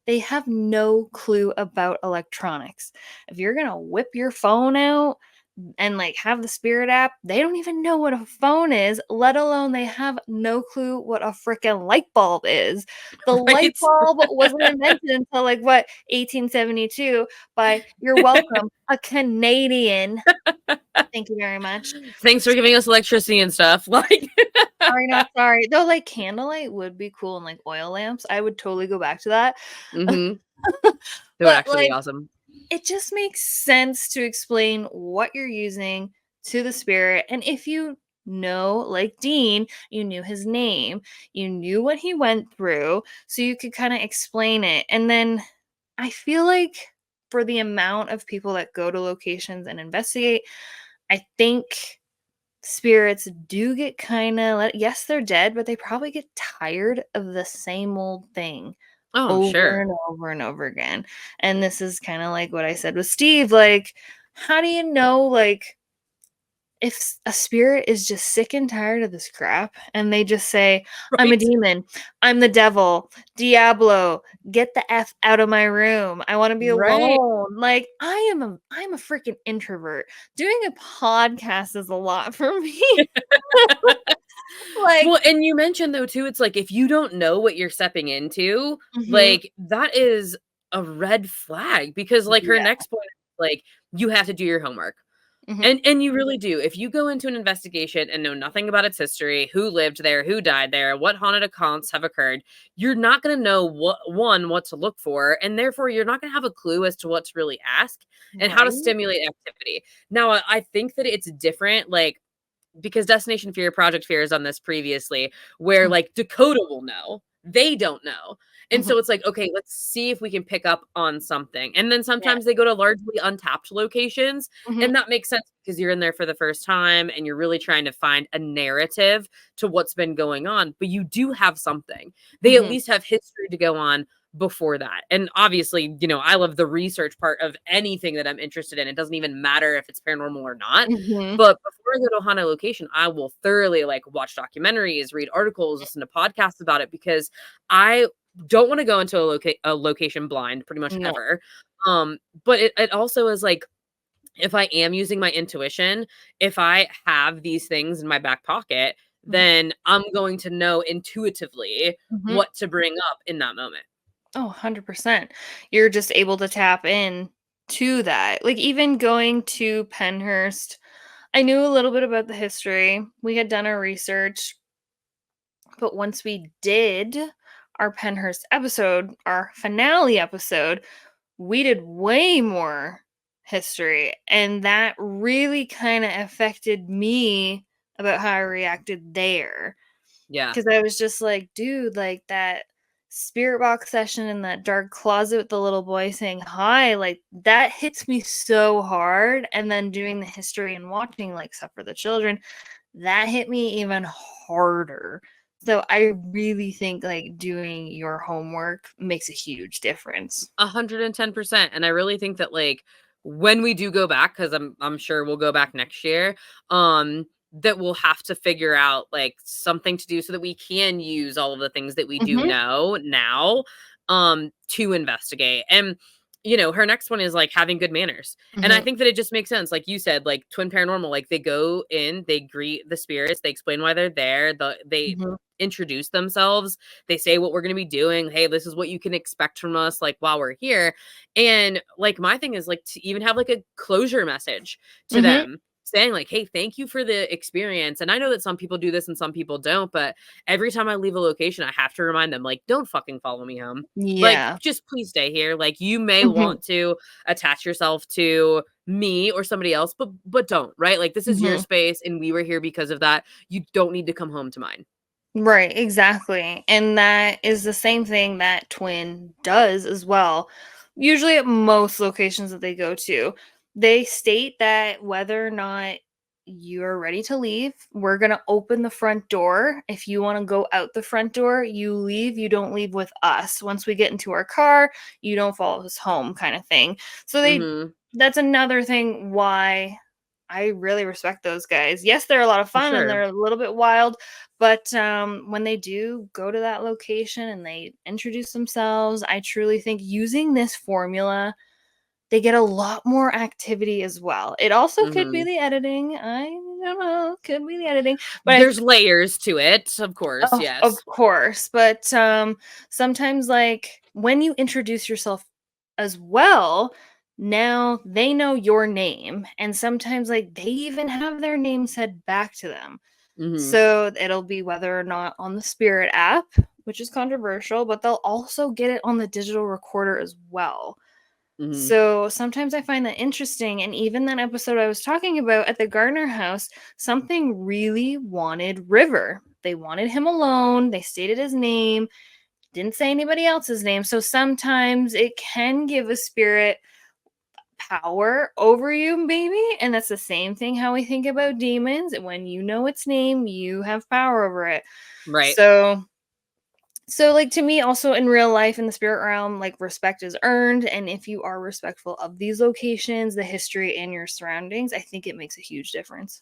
they have no clue about electronics. If you're going to whip your phone out and like have the spirit app, they don't even know what a phone is, let alone they have no clue what a freaking light bulb is. The light Right? bulb wasn't invented until like what, 1872 by, you're welcome, a Canadian. Thank you very much. Thanks for giving us electricity and stuff. Like, Sorry, not sorry. Though like candlelight would be cool and like oil lamps. I would totally go back to that. mhm. It would But actually be like awesome. it just makes sense to explain what you're using to the spirit. And if you know, like Dean, you knew his name, you knew what he went through, so you could kind of explain it. And then I feel like for the amount of people that go to locations and investigate, I think spirits do get kind of, yes, they're dead, but they probably get tired of the same old thing Oh, I'm over sure. and over and over again. And this is kind of like what I said with Steve. Like, how do you know, like, if a spirit is just sick and tired of this crap and they just say, I'm a Right? demon, I'm the devil, Diablo, get the F out of my room. I want to be Right. alone. Like, I'm a freaking introvert. Doing a podcast is a lot for me. Like, Well, and you mentioned though too, it's like if you don't know what you're stepping into, mhm, like that is a red flag because like her yeah. next point is like you have to do your homework. Mhm, And you really do. If you go into an investigation and know nothing about its history, who lived there, who died there, what haunted accounts have occurred, you're not going to know what to look for, and therefore you're not going to have a clue as to what to really ask and how to right? stimulate activity. Now, I think that it's different, like because Destination Fear, Project Fear has done this previously, where Mm, like Dakota will know. They don't know. And mhm, so it's like, okay, let's see if we can pick up on something. And then yeah, sometimes they go to largely untapped locations. mhm, And that makes sense because you're in there for the first time and you're really trying to find a narrative to what's been going on. But you do have something. They at mhm, least have history to go on before that. And obviously, I love the research part of anything that I'm interested in. It doesn't even matter if it's paranormal or not. mhm, But before I go to a haunted location, I will thoroughly like watch documentaries, read articles, listen to podcasts about it because I don't want to go into a location blind pretty much no, ever. But it also is like if I am using my intuition, if I have these things in my back pocket, mhm, then I'm going to know intuitively mhm. what to bring up in that moment. Oh, 100%. You're just able to tap in to that. Like, even going to Penhurst, I knew a little bit about the history. We had done our research, but once we did our Penhurst episode, our finale episode, we did way more history. And that really kind of affected me about how I reacted there. Yeah. 'Cause I was just like, "Dude, like, that spirit box session in that dark closet with the little boy saying hi, like, that hits me so hard," and then doing the history and watching, like, Stuff for the Children, that hit me even harder. So I really think, like, doing your homework makes a huge difference. 110%. And I really think that like when we do go back, because I'm sure we'll go back next year, that we'll have to figure out like something to do so that we can use all of the things that we do Mhm, know now to investigate. And her next one is like having good manners. And I mhm, think that it just makes sense. Like you said, like Twin Paranormal, like they go in, they greet the spirits, they explain why they're there, they mhm, introduce themselves, they say what we're going to be doing. Hey, this is what you can expect from us, like while we're here. And like my thing is like to even have like a closure message to mhm. them saying like, hey, thank you for the experience. And I know that some people do this and some people don't, but every time I leave a location, I have to remind them like, don't fucking follow me home. Like, Yeah. just please stay here. Like, you may Mhm, want to attach yourself to me or somebody else, but don't, right? Like, this is your space and we were here because of that. You don't need to come home to mine. Right, exactly. And that is the same thing that Twin does as well. Usually at most locations that they go to, they state that whether or not you're ready to leave, we're going to open the front door. If you want to go out the front door, you leave. You don't leave with us. Once we get into our car, you don't follow us home, kind of thing. So that's another thing why I really respect those guys. Yes, they're a lot of fun and they're a little bit wild, but when they do go to that location and they introduce themselves, I truly think using this formula, they get a lot more activity as well. It also could be the editing. I don't know. Could be the editing. But there's layers to it, of course. Yes. Of course. But sometimes, like, when you introduce yourself as well, now they know your name. And sometimes, like, they even have their name said back to them. So it'll be whether or not on the Spirit app, which is controversial, but they'll also get it on the digital recorder as well. So sometimes I find that interesting. And even that episode I was talking about at the Gardner house, something really wanted River. They wanted him alone. They stated his name, didn't say anybody else's name. So sometimes it can give a spirit power over you, maybe. And that's the same thing how we think about demons. When you know its name, you have power over it. Right. So, like, to me, also in real life, in the spirit realm, like, respect is earned. And if you are respectful of these locations, the history, and your surroundings, I think it makes a huge difference.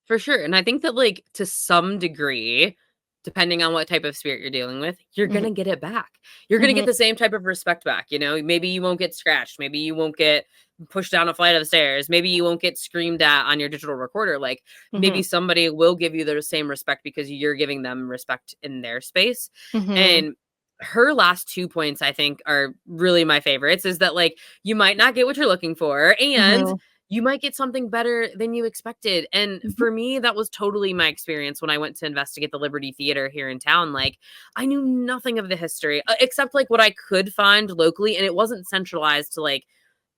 For sure. And I think that, like, to some degree, depending on what type of spirit you're dealing with, you're going to get it back. You're going to get the same type of respect back. You know, maybe you won't get scratched. Maybe you won't get pushed down a flight of stairs. Maybe you won't get screamed at on your digital recorder. Like, maybe somebody will give you the same respect because you're giving them respect in their space. And her last 2 points, I think, are really my favorites, is that, like, you might not get what you're looking for, and you might get something better than you expected. And for me, that was totally my experience when I went to investigate the Liberty Theater here in town. Like, I knew nothing of the history except, like, what I could find locally, and it wasn't centralized to, like,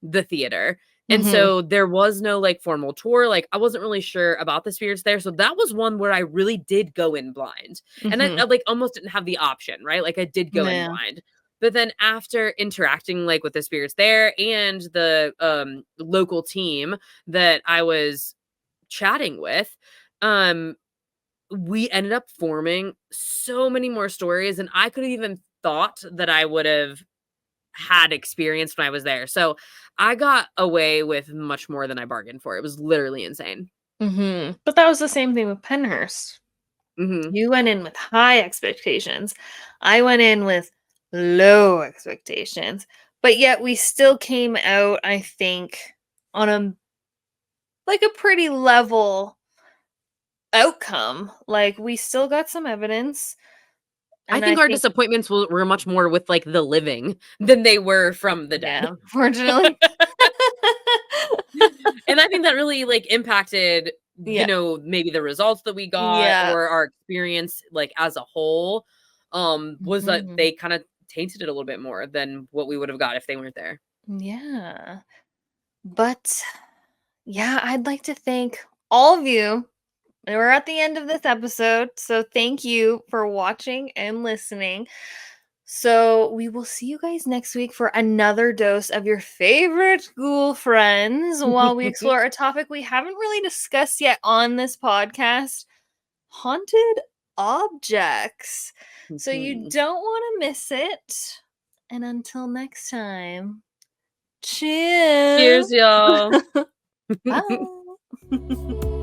the theater. And so there was no, like, formal tour. Like, I wasn't really sure about the spirits there. So that was one where I really did go in blind. And I like, almost didn't have the option, right? Like, I did go in blind. But then after interacting, like, with the spirits there and the local team that I was chatting with, we ended up forming so many more stories. And I could have even thought that I would have had experienced when I was there. So I got away with much more than I bargained for. It was literally insane. But that was the same thing with Penhurst. You went in with high expectations. I went in with low expectations. But yet we still came out, I think, on a pretty level outcome. Like, we still got some evidence. I think our disappointments were much more with, like, the living than they were from the dead. Yeah, unfortunately. And I think that really, like, impacted, you know, maybe the results that we got or our experience, like, as a whole, was that they kind of tainted it a little bit more than what we would have got if they weren't there. Yeah. But yeah, I'd like to thank all of you. We're at the end of this episode, so thank you for watching and listening. So we will see you guys next week for another dose of your favorite ghoul friends while we explore a topic we haven't really discussed yet on this podcast: haunted objects. So you don't want to miss it. And until next time, cheers. Cheers, y'all. Bye.